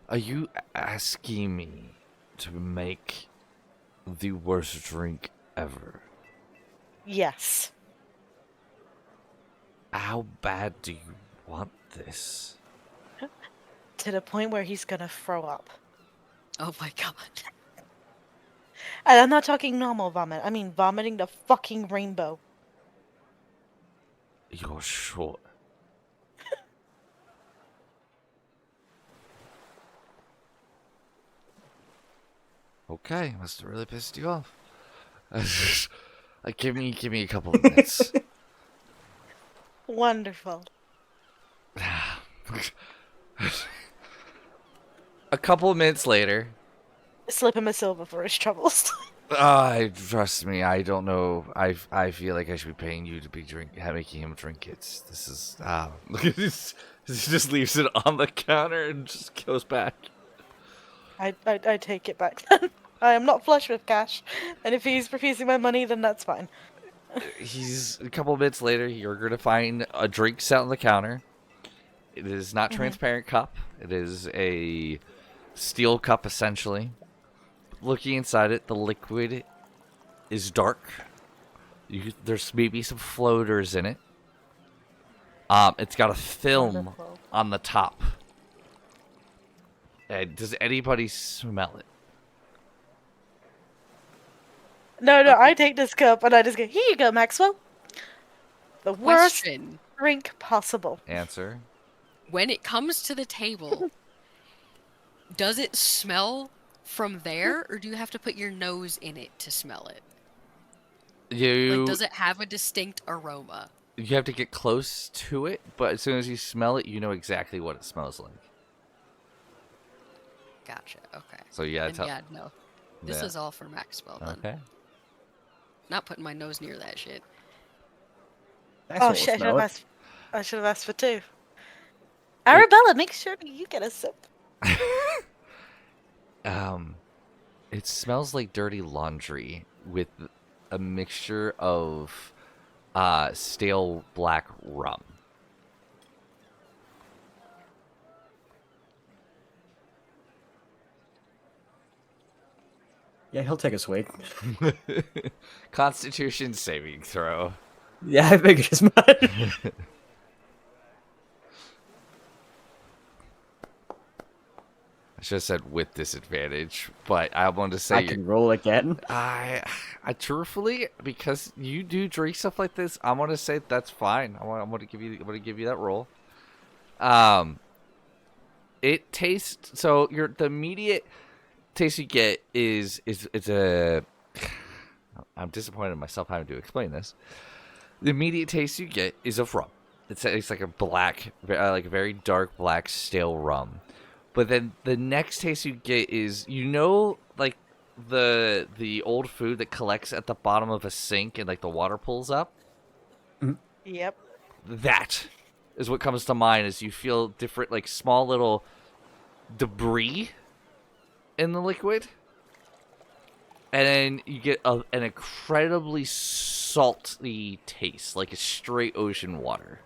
A: Are you asking me to make the worst drink ever?
B: Yes.
A: How bad do you want this?
B: To the point where he's gonna throw up.
C: Oh my god.
B: And I'm not talking normal vomit. I mean vomiting the fucking rainbow.
A: You're sure? Okay, must have really pissed you off. Give me a couple of minutes.
B: Wonderful.
A: A couple of minutes later.
B: Slip him a silver for his troubles.
A: Trust me, I don't know. I feel like I should be paying you to be making him drink it. This is look at this. He just leaves it on the counter and just goes back.
B: I take it back then. I am not flush with cash, and if he's refusing my money, then that's fine.
A: He's a couple of minutes later. You're gonna find a drink set on the counter. It is not transparent cup. It is a steel cup essentially. Looking inside it, the liquid is dark. There's maybe some floaters in it. It's got a film
B: Wonderful.
A: on the top. Does anybody smell it?
B: No, I take this cup and I just go, here you go, Maxwell. The worst
C: Question.
B: drink possible.
A: Answer.
C: When it comes to the table, does it smell from there, or do you have to put your nose in it to smell it? Like, does it have a distinct aroma?
A: You have to get close to it, but as soon as you smell it, you know exactly what it smells like.
C: Gotcha. Okay.
A: So you gotta tell.
C: Yeah, no. This
A: Yeah.
C: is all for Maxwell then.
A: Okay.
C: Not putting my nose near that shit.
G: Nice
B: Oh
G: will
B: shit!
G: smell it.
B: I should have asked for two. Arabella, make sure you get a sip.
A: Um, it smells like dirty laundry with a mixture of stale black rum.
G: Yeah, he'll take a swig.
A: Constitution saving throw.
G: Yeah, I figured as much.
A: I should have said with disadvantage, but I want to say
G: I can roll again.
A: I truthfully, because you do drink stuff like this, I'm gonna say that's fine. I'm gonna give you that roll. It tastes so the immediate taste you get is it's a. I'm disappointed in myself having to explain this. The immediate taste you get is of rum. It's like a black, like a very dark black stale rum. But then the next taste you get is, like the old food that collects at the bottom of a sink and like the water pulls up.
B: Yep.
A: That is what comes to mind as you feel different, like small little debris in the liquid. And then you get an incredibly salty taste, like it's straight ocean water.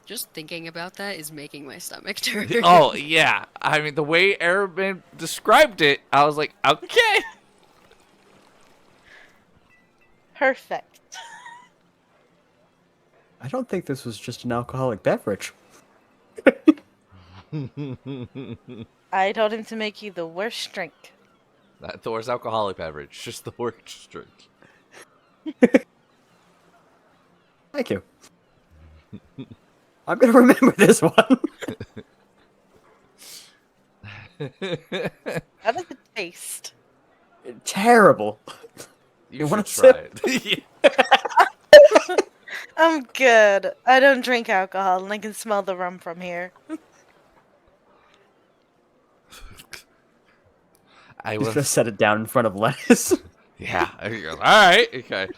C: Just thinking about that is making my stomach turn.
A: Oh, yeah. I mean, the way Airman described it, I was like, okay.
B: Perfect.
G: I don't think this was just an alcoholic beverage.
B: I told him to make you the worst drink.
A: Not the worst alcoholic beverage, just the worst drink.
G: Thank you. I'm gonna remember this one.
B: How does it taste?
G: Terrible.
A: You
G: wanna
A: should try it.
B: I'm good. I don't drink alcohol and I can smell the rum from here.
A: I
G: He's
A: will.
G: gonna set it down in front of lettuce.
A: Yeah. He goes, all right. Okay.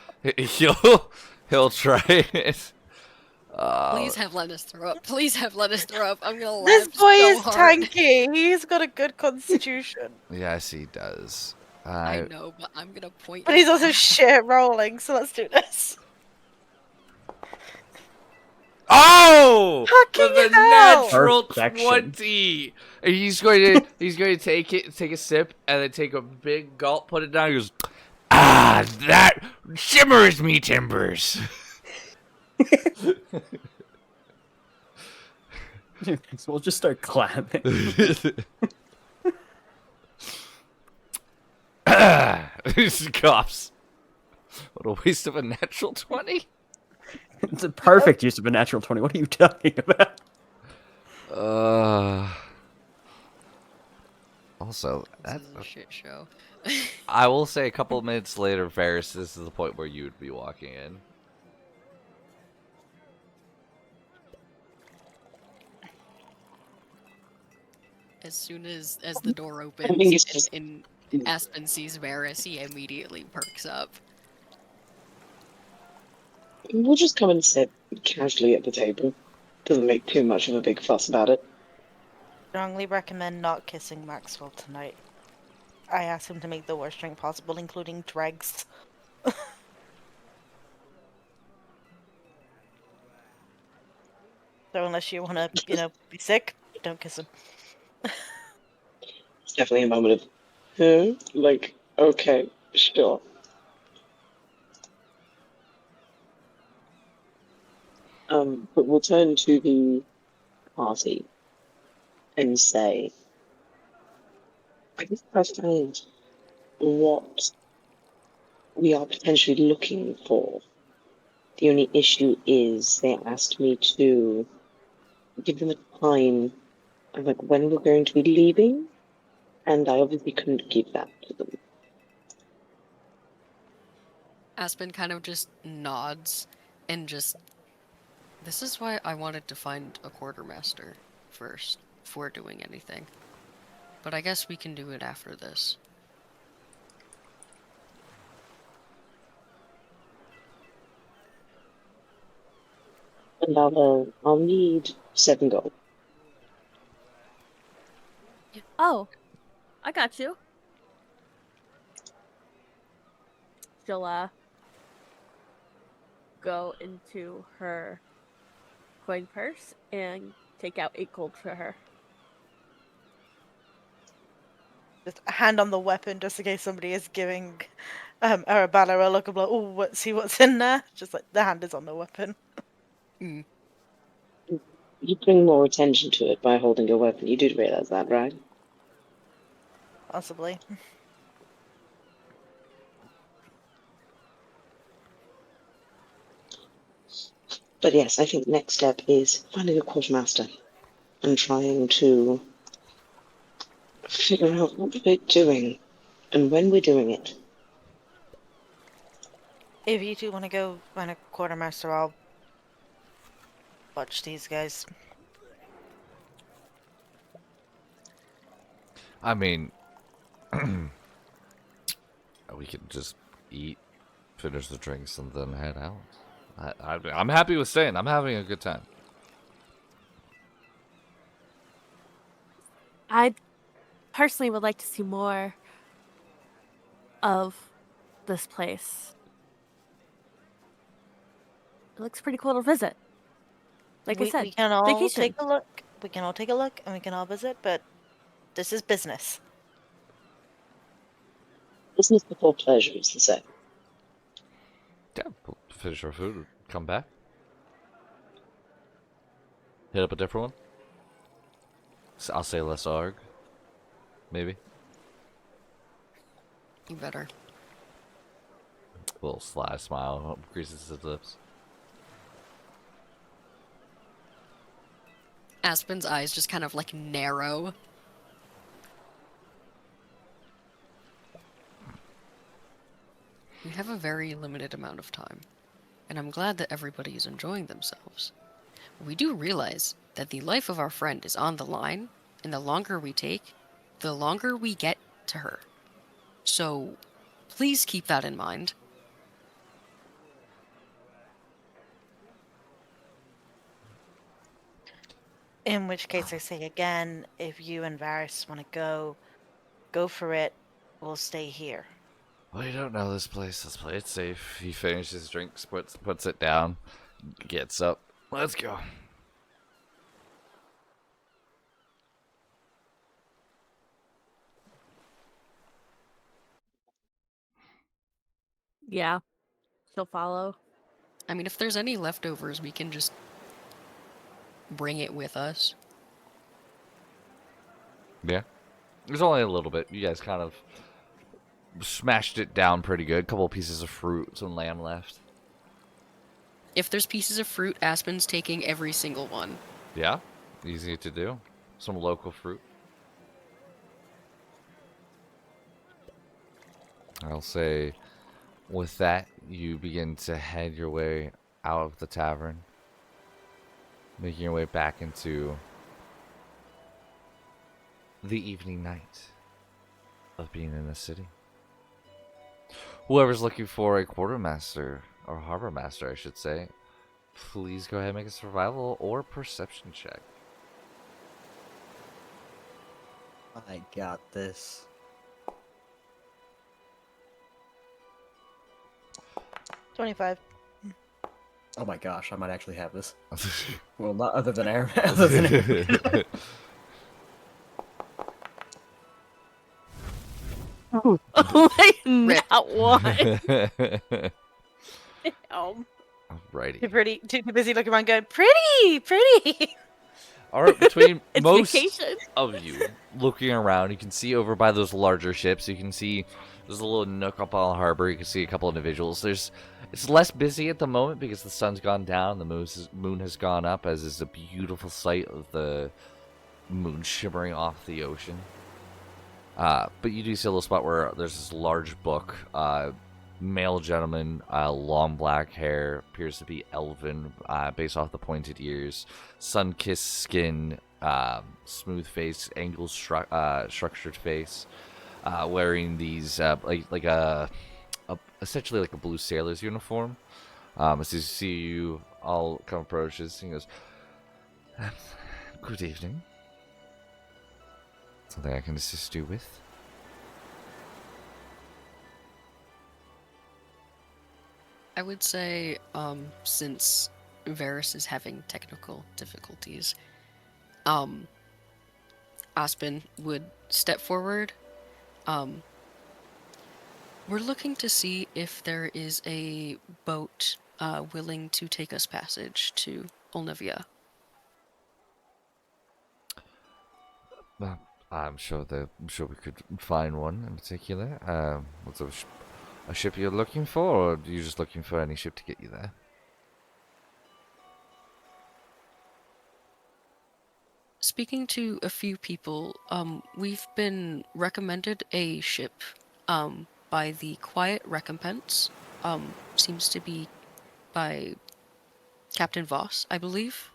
A: He'll try it.
C: Please have lettuce throw up. Please have lettuce throw up. I'm gonna laugh
B: This boy
C: so
B: is
C: hard.
B: tanky. He's got a good constitution.
A: Yes, he does.
C: I know, but I'm gonna point.
B: But he's also shit at rolling, so let's do this.
A: Oh!
B: Fucking
A: With a
B: hell!
A: natural
G: Perfection.
A: 20. And he's going to take a sip and then take a big gulp, put it down. He goes, ah, that shimmers me timbers.
G: So we'll just start clapping.
A: He coughs. What a waste of a natural 20.
G: It's a perfect use of a natural 20. What are you talking about?
A: Also,
C: This is a shit show.
A: I will say a couple of minutes later, Varys, this is the point where you would be walking in.
C: As soon as the door
E: think
C: opens
E: it's just-
C: and Aspen sees Varys, he immediately perks up.
E: We'll just come and sit casually at the table. Doesn't make too much of a big fuss about it.
B: Strongly recommend not kissing Maxwell tonight. I asked him to make the worst drink possible, including dregs. So unless you want to, be sick, don't kiss him.
E: It's definitely a moment of, huh? Like, okay, sure. But we'll turn to the party and say, I guess I found what we are potentially looking for. The only issue is they asked me to give them a time of like when we're going to be leaving, and I obviously couldn't give that to them.
C: Aspen kind of just nods and just. This is why I wanted to find a quartermaster first before doing anything. But I guess we can do it after this.
E: and I'll need 7 gold.
D: Oh, I got you. She'll go into her coin purse and take out 8 gold for her.
B: Just a hand on the weapon, just in case somebody is giving Arabella a look of like, oh, see what's in there. Just like the hand is on the weapon.
C: Mm.
E: You bring more attention to it by holding your weapon. You do realize that, right?
B: Possibly.
E: But yes, I think the next step is finding a quartermaster and trying to figure out what we're doing and when we're doing it.
B: If you two want to go find a quartermaster, I'll watch these guys.
A: I mean, we can just eat, finish the drinks, and then head out. I'm happy with staying. I'm having a good time.
D: I personally would like to see more of this place. It looks pretty cool to visit. Like I said,
B: we can all
D: vacation.
B: take a look. We can all take a look, and we can all visit. But this is business.
E: Business before pleasure is the same.
A: Yeah, we'll finish our food, come back. Hit up a different one. I'll say less arg. Maybe.
C: You better.
A: A little sly smile creases his lips.
C: Aspen's eyes just kind of like narrow. We have a very limited amount of time, and I'm glad that everybody is enjoying themselves. We do realize that the life of our friend is on the line, and the longer we take, the longer we get to her. So, please keep that in mind.
B: In which case, I say again, if you and Varys want to go for it. We'll stay here.
A: Well, you don't know this place. Let's play it safe. He finishes his drinks, puts it down, gets up. Let's go.
D: Yeah, she'll follow.
C: I mean, if there's any leftovers, we can just bring it with us.
A: Yeah. There's only a little bit. You guys kind of smashed it down pretty good. Couple of pieces of fruit, some lamb left.
C: If there's pieces of fruit, Aspen's taking every single one.
A: Yeah, easy to do. Some local fruit. I'll say, with that, you begin to head your way out of the tavern, making your way back into the evening night of being in the city. Whoever's looking for a quartermaster, or harbor master, I should say, please go ahead and make a survival or perception check.
G: I got this.
B: $25.
G: Oh my gosh, I might actually have this. Well, not other than air. Other than air.
D: Oh my,
C: Rip.
D: not one.
A: Alrighty.
B: Too busy looking around going, pretty.
A: Alright, between
D: It's
A: most
D: vacation.
A: of you looking around, you can see over by those larger ships, you can see there's a little nook up on the harbor, you can see a couple of individuals. It's less busy at the moment because the sun's gone down, the moon has gone up, as is a beautiful sight of the moon shimmering off the ocean. But you do see a little spot where there's this large book, male gentleman, long black hair, appears to be elven, based off the pointed ears, sun-kissed skin, smooth face, structured face, wearing these essentially like a blue sailor's uniform. As you see you all come approaches. He goes, "Good evening. Something I can assist you with?"
C: I would say, since Varys is having technical difficulties, Aspen would step forward. We're looking to see if there is a boat willing to take us passage to Olnevia.
A: Well, I'm sure we could find one in particular. What's a ship you're looking for, or are you just looking for any ship to get you there?
C: Speaking to a few people, we've been recommended a ship by the Quiet Recompense. Seems to be by Captain Voss, I believe.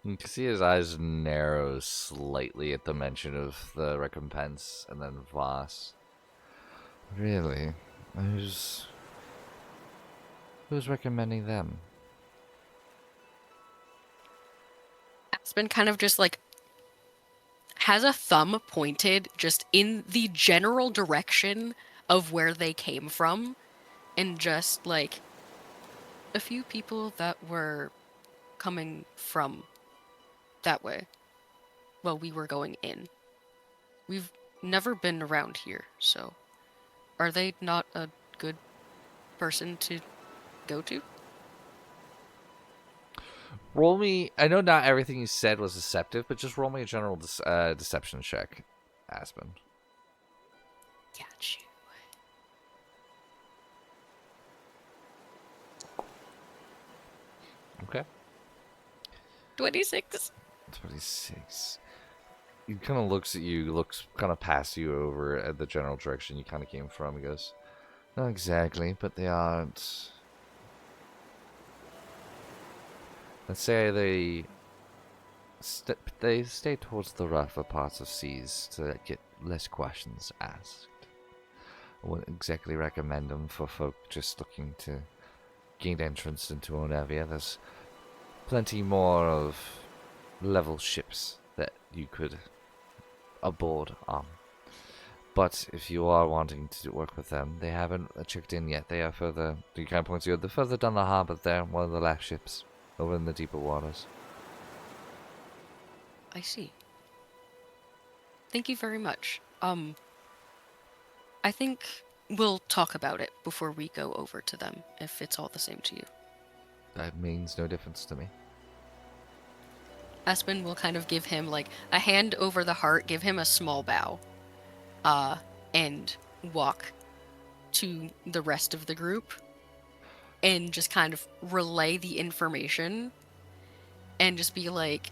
A: You can see his eyes narrow slightly at the mention of the recompense, and then Voss. Really? Who's recommending them?
C: Aspen kind of just like has a thumb pointed just in the general direction of where they came from, and just like a few people that were coming from that way. Well, we were going in. We've never been around here, so are they not a good person to go to?
A: Roll me. I know not everything you said was deceptive, but just roll me a general deception check, Aspen.
C: Got you. 26.
A: 26. He kind of looks at you, looks kind of past you over at the general direction you kind of came from. He goes, "Not exactly, but they aren't. Let's say they stay towards the rougher parts of seas to get less questions asked. I wouldn't exactly recommend them for folk just looking to gain entrance into Olnevia. There's plenty more of level ships that you could aboard on. But if you are wanting to work with them, they haven't checked in yet. They are further, you kind of point to the further down the harbor there, one of the last ships, over in the deeper waters."
C: I see. Thank you very much. I think we'll talk about it before we go over to them, if it's all the same to you.
A: That means no difference to me.
C: Aspen will kind of give him like a hand over the heart, give him a small bow, and walk to the rest of the group and just kind of relay the information and just be like,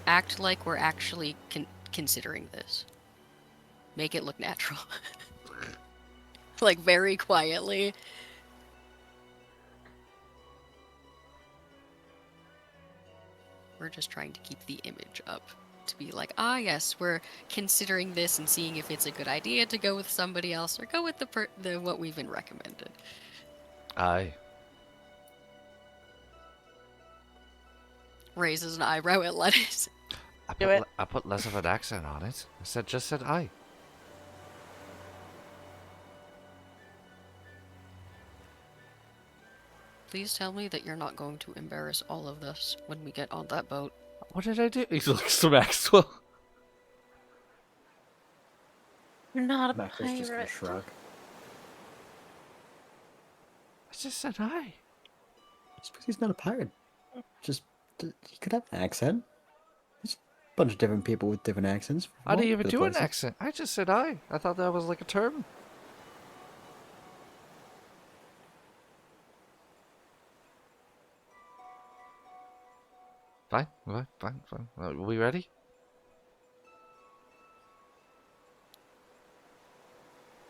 C: act like we're actually considering this. Make it look natural. Like very quietly. We're just trying to keep the image up. To be like, yes, we're considering this and seeing if it's a good idea to go with somebody else or go with the what we've been recommended.
A: Aye.
C: Raises an eyebrow at lettuce.
A: I put less of an accent on it. Just said aye.
C: Please tell me that you're not going to embarrass all of us when we get on that boat.
A: What did I do? He looks to Maxwell.
B: You're not a
G: Maxwell's just gonna
B: pirate.
G: shrug.
A: I just said aye.
G: Just because he's not a pirate. Just, he could have an accent. There's a bunch of different people with different accents.
A: I didn't
G: all
A: even
G: over the
A: do an
G: places.
A: accent. I just said aye. I thought that was like a term. Fine. Are we ready?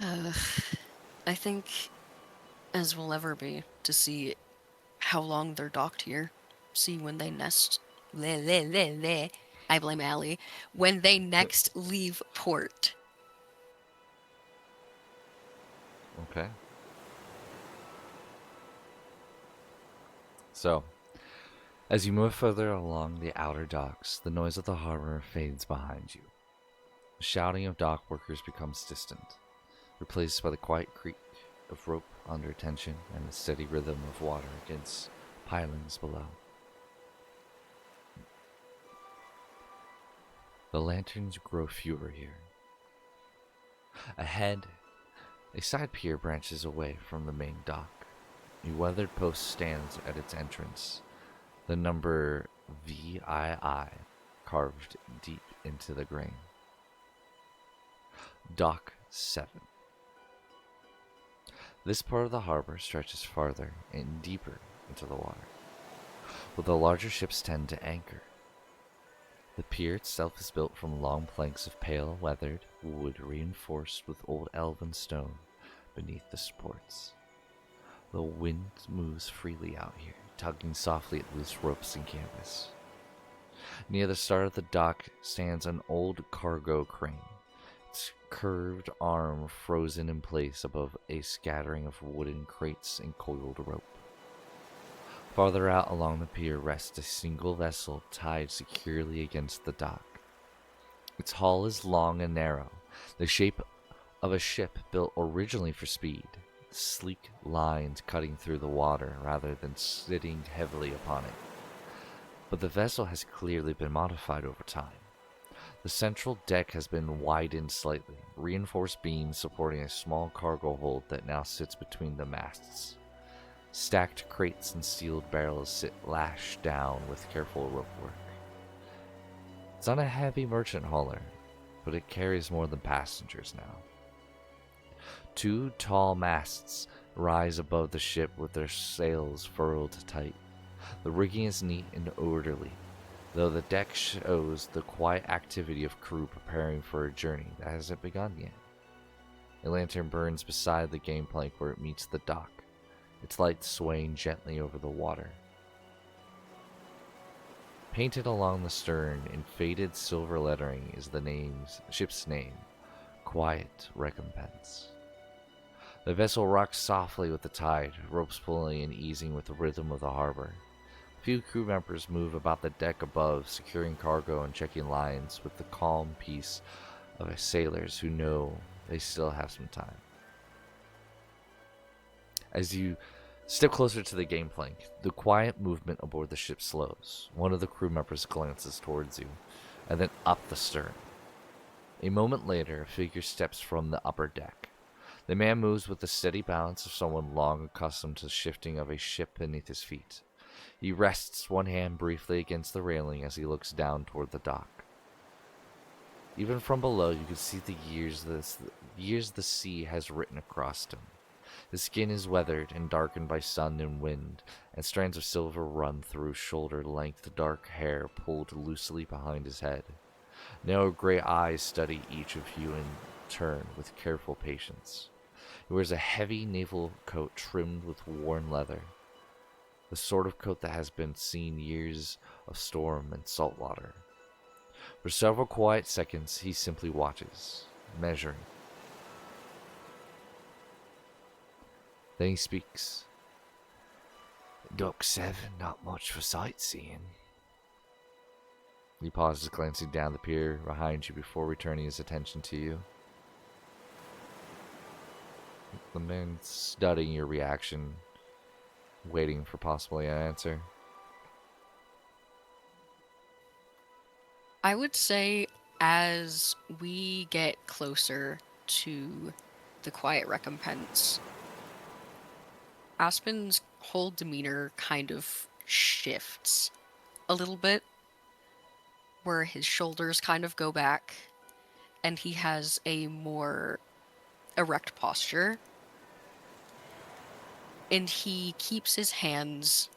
C: I think, as we'll ever be, to see how long they're docked here, see when they nest. I blame Allie. When they next leave port.
A: Okay. So, as you move further along the outer docks, the noise of the harbor fades behind you. The shouting of dock workers becomes distant, replaced by the quiet creak of rope under tension and the steady rhythm of water against pilings below. The lanterns grow fewer here. Ahead, a side pier branches away from the main dock. A weathered post stands at its entrance, the number VII carved deep into the grain. Dock 7. This part of the harbor stretches farther and deeper into the water, where the larger ships tend to anchor. The pier itself is built from long planks of pale, weathered wood reinforced with old elven stone beneath the supports. The wind moves freely out here, tugging softly at loose ropes and canvas. Near the start of the dock stands an old cargo crane, its curved arm frozen in place above a scattering of wooden crates and coiled rope. Farther out along the pier rests a single vessel tied securely against the dock. Its hull is long and narrow, the shape of a ship built originally for speed, sleek lines cutting through the water rather than sitting heavily upon it. But the vessel has clearly been modified over time. The central deck has been widened slightly, reinforced beams supporting a small cargo hold that now sits between the masts. Stacked crates and sealed barrels sit lashed down with careful rope work. It's not a heavy merchant hauler, but it carries more than passengers now. 2 tall masts rise above the ship with their sails furled tight. The rigging is neat and orderly, though the deck shows the quiet activity of crew preparing for a journey that hasn't begun yet. A lantern burns beside the gangplank where it meets the dock, its light swaying gently over the water. Painted along the stern in faded silver lettering is the ship's name, Quiet Recompense. The vessel rocks softly with the tide, ropes pulling and easing with the rhythm of the harbor. Few crew members move about the deck above, securing cargo and checking lines with the calm peace of sailors who know they still have some time. As you step closer to the gangplank, the quiet movement aboard the ship slows. One of the crew members glances towards you, and then up the stern. A moment later, a figure steps from the upper deck. The man moves with the steady balance of someone long accustomed to the shifting of a ship beneath his feet. He rests one hand briefly against the railing as he looks down toward the dock. Even from below, you can see the years the sea has written across him. His skin is weathered and darkened by sun and wind, and strands of silver run through shoulder-length dark hair pulled loosely behind his head. Narrow gray eyes study each of you in turn with careful patience. He wears a heavy naval coat trimmed with worn leather, the sort of coat that has been seen years of storm and salt water. For several quiet seconds, he simply watches, measuring. Then he speaks. Dock 7, not much for sightseeing. He pauses, glancing down the pier behind you before returning his attention to you. The man studying your reaction, waiting for possibly an answer.
C: I would say as we get closer to the quiet recompense, Aspen's whole demeanor kind of shifts a little bit, where his shoulders kind of go back and he has a more erect posture, and he keeps his hands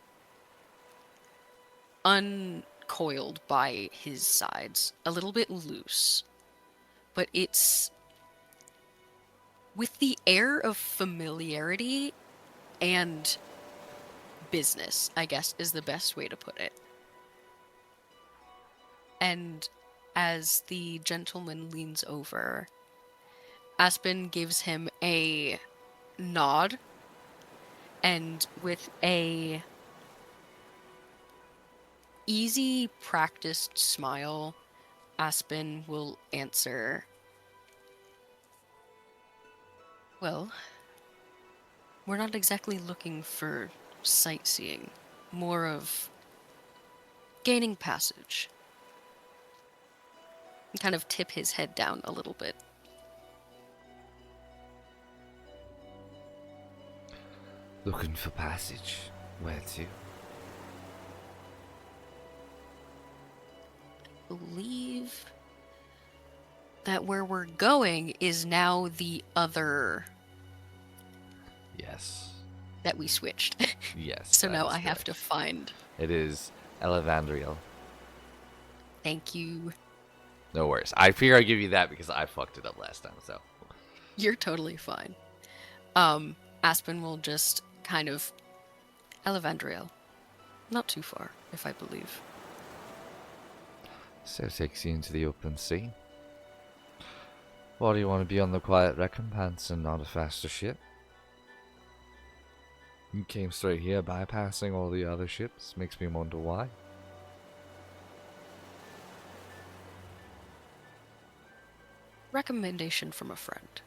C: uncoiled by his sides, a little bit loose, but it's with the air of familiarity and business, I guess, is the best way to put it. And as the gentleman leans over, Aspen gives him a nod, and with a easy, practiced smile, Aspen will answer, well, we're not exactly looking for sightseeing, more of gaining passage. And kind of tip his head down a little bit.
A: Looking for passage. Where to?
C: Believe that where we're going is now the other
A: Yes.
C: that we switched.
A: Yes.
C: So
A: that
C: now
A: is
C: I have to
A: correct.
C: find.
A: It is Elen'thalas.
C: Thank you.
A: No worries. I figure I'll give you that because I fucked it up last time, so.
C: You're totally fine. Aspen will just kind of Elen'thalas. Not too far, if I believe.
A: So it takes you into the open sea. Why do you want to be on the quiet recompense and not a faster ship? You came straight here bypassing all the other ships. Makes me wonder why.
C: Recommendation from a friend.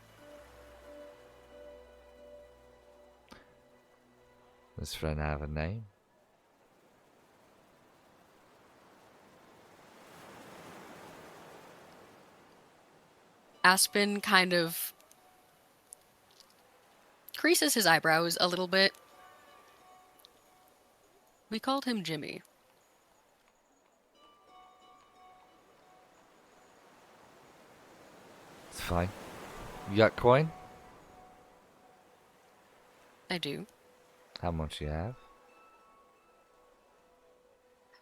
A: Does friend have a name?
C: Aspen kind of creases his eyebrows a little bit. We called him Jimmy.
A: It's fine. You got coin?
C: I do.
A: How much you have?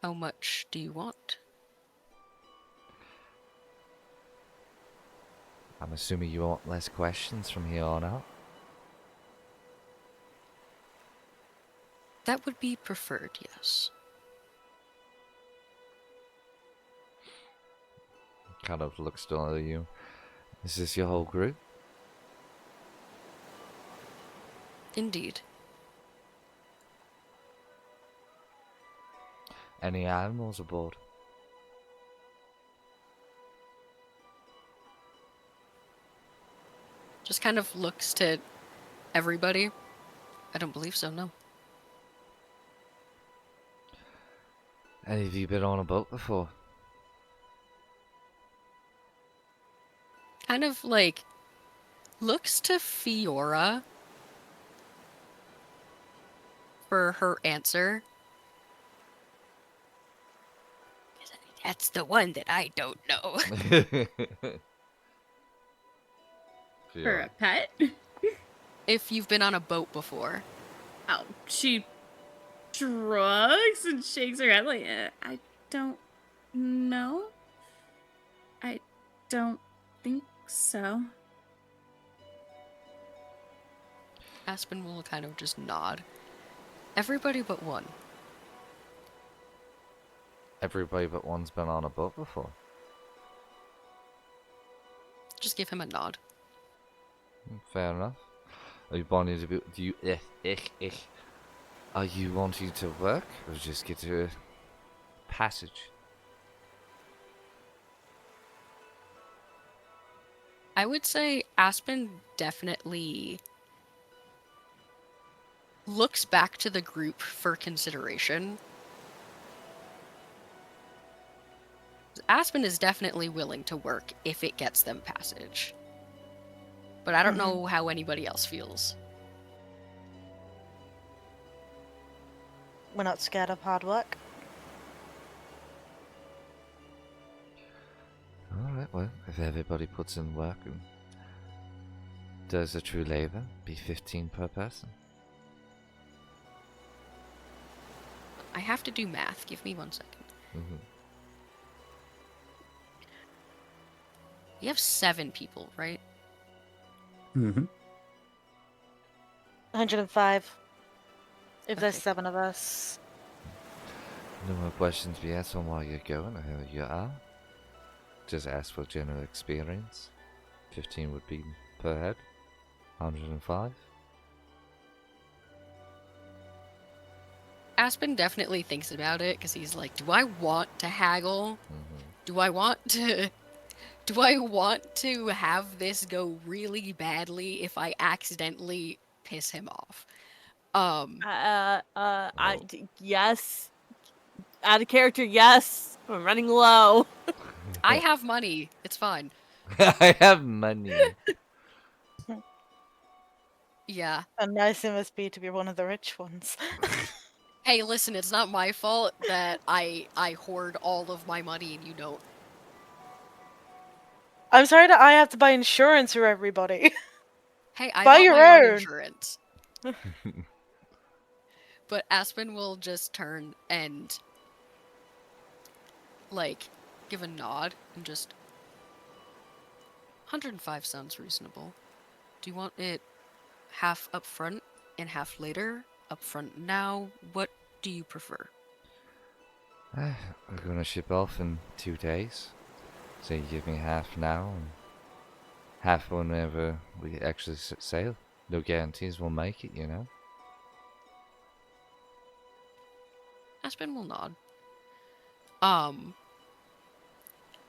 C: How much do you want?
A: I'm assuming you want less questions from here on out.
C: That would be preferred, yes.
A: Kind of looks down at you. Is this your whole group?
C: Indeed.
A: Any animals aboard?
C: Just kind of looks to everybody. I don't believe so, no.
A: Any of you been on a boat before?
C: Kind of like looks to Fiora for her answer. That's the one that I don't know.
F: For a pet?
C: If you've been on a boat before.
F: Oh, she shrugs and shakes her head like, I don't know. I don't think so.
C: Aspen will kind of just nod. Everybody but one.
A: Everybody but one's been on a boat before.
C: Just give him a nod.
A: Fair enough. Are you wanting to be? Do you? Are you wanting to work or just get a passage?
C: I would say Aspen definitely looks back to the group for consideration. Aspen is definitely willing to work if it gets them passage. But I don't know how anybody else feels.
B: We're not scared of hard work.
A: Alright, well, if everybody puts in work and does a true labor, be 15 per person.
C: I have to do math. Give me 1 second. You have 7 people, right?
G: Mm-hmm.
B: 105. If there's
C: Okay.
B: 7 of us.
A: No more questions be asked on why you're going or who you are. Just ask for general experience. 15 would be per head. 105.
C: Aspen definitely thinks about it because he's like, do I want to haggle? Do I want to have this go really badly if I accidentally piss him off?
D: Yes. Out of character, yes. I'm running low.
C: I have money. It's fine.
A: I have money.
C: Yeah.
B: How nice it must be to be one of the rich ones.
C: Hey, listen, it's not my fault that I hoard all of my money and you don't.
B: I'm sorry that I have to buy insurance for everybody.
C: Hey, I
B: Buy
C: bought
B: your
C: my own
B: own.
C: insurance. But Aspen will just turn and, like, give a nod and just... 105 sounds reasonable. Do you want it half up front and half later? Up front now? What do you prefer?
A: We're gonna ship off in 2 days. So you give me half now and half whenever we actually sail. No guarantees we'll make it, you know.
C: Aspen will nod.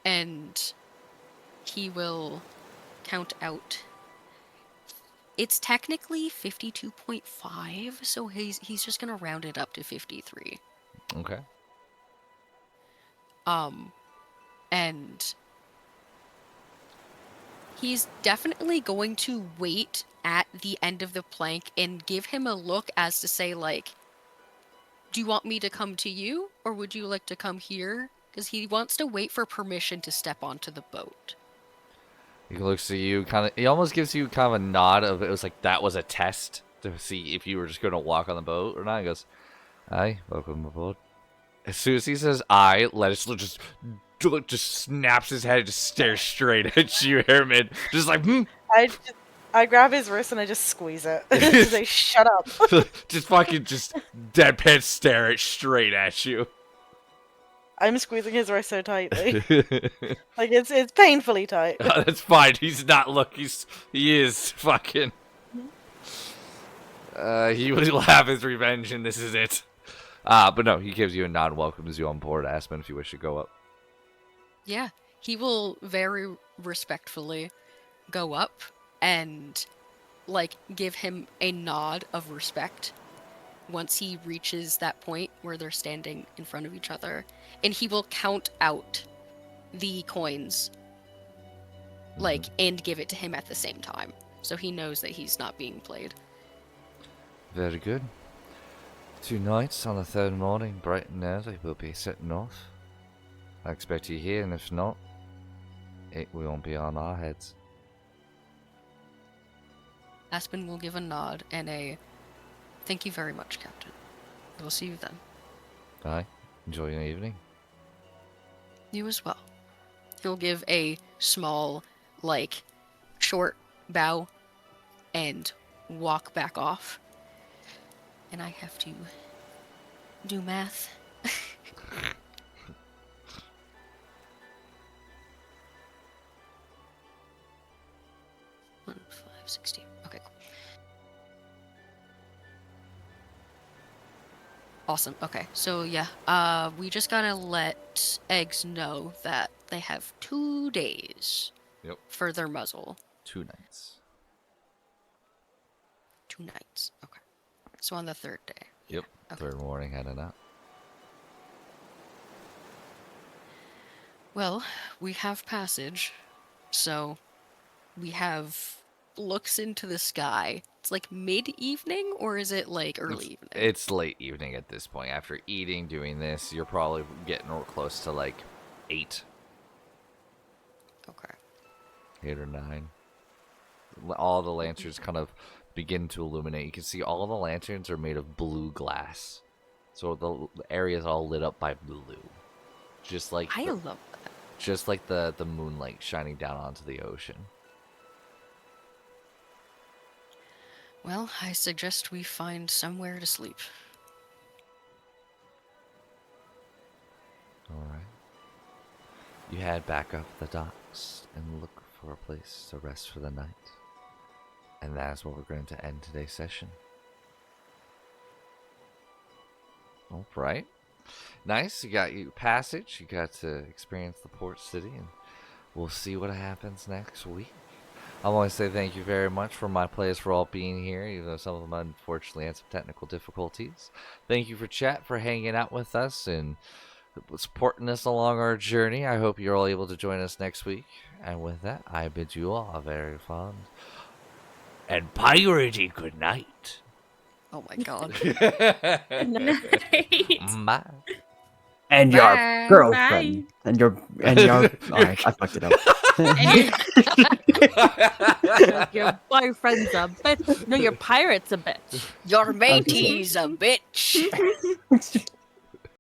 C: And he will count out. It's technically 52.5, so he's just gonna round it up to 53.
A: Okay.
C: And he's definitely going to wait at the end of the plank and give him a look as to say, like, do you want me to come to you, or would you like to come here? Because he wants to wait for permission to step onto the boat.
A: He looks at you, he almost gives you kind of a nod of it was like that was a test to see if you were just going to walk on the boat or not. He goes, "Aye, welcome aboard." As soon as he says "aye," Lettuce just snaps his head and just stares straight at you, Airman. Just like,
B: I grab his wrist and I just squeeze it. Just say, shut up.
A: just fucking just deadpan stare it straight at you.
B: I'm squeezing his wrist so tightly. Like it's painfully tight.
A: That's fine. He's not he is fucking. He will have his revenge, and this is it. But no, he gives you a nod, welcomes you on board, Aspen, if you wish to go up.
C: Yeah, he will very respectfully go up and, like, give him a nod of respect once he reaches that point where they're standing in front of each other. And he will count out the coins, like, and give it to him at the same time. So he knows that he's not being played.
A: Very good. 2 nights on the 3rd morning, bright and early, we'll be setting off. I expect you here, and if not, it won't be on our heads.
C: Aspen will give a nod and a thank you very much, Captain. We'll see you then.
A: Aye, enjoy your evening.
C: You as well. He'll give a small, like, short bow and walk back off. And I have to do math. 1, 5, 16. Okay, cool. Awesome. Okay, so yeah, we just gotta let Eggs know that they have 2 days for their muzzle.
A: 2 nights.
C: 2 nights. Okay. So on the 3rd day.
A: Yep.
C: Okay.
A: 3rd morning, heading out.
C: Well, we have passage, so we have looks into the sky. It's like mid-evening, or is it like early evening?
A: It's late evening at this point. After eating, doing this, you're probably getting close to like 8.
C: Okay.
A: 8 or 9. All the lanterns kind of begin to illuminate. You can see all the lanterns are made of blue glass. So the area is all lit up by blue. Just like
C: I love that.
A: Just like the moonlight shining down onto the ocean.
C: Well, I suggest we find somewhere to sleep.
A: Alright. You head back up the docks and look for a place to rest for the night. And that's where we're going to end today's session. All right. Nice. You got your passage. You got to experience the port city, and we'll see what happens next week. I want to say thank you very much for my players for all being here, even though some of them unfortunately had some technical difficulties. Thank you for chat, for hanging out with us, and supporting us along our journey. I hope you're all able to join us next week. And with that, I bid you all a very fond and piratey good night.
C: Oh my god.
F: Night.
A: Bye.
G: And
C: Bye.
G: your girlfriend. And your alright, I fucked it up.
D: Your boyfriend's a bitch. No, your pirate's a bitch.
C: Your matey's a bitch.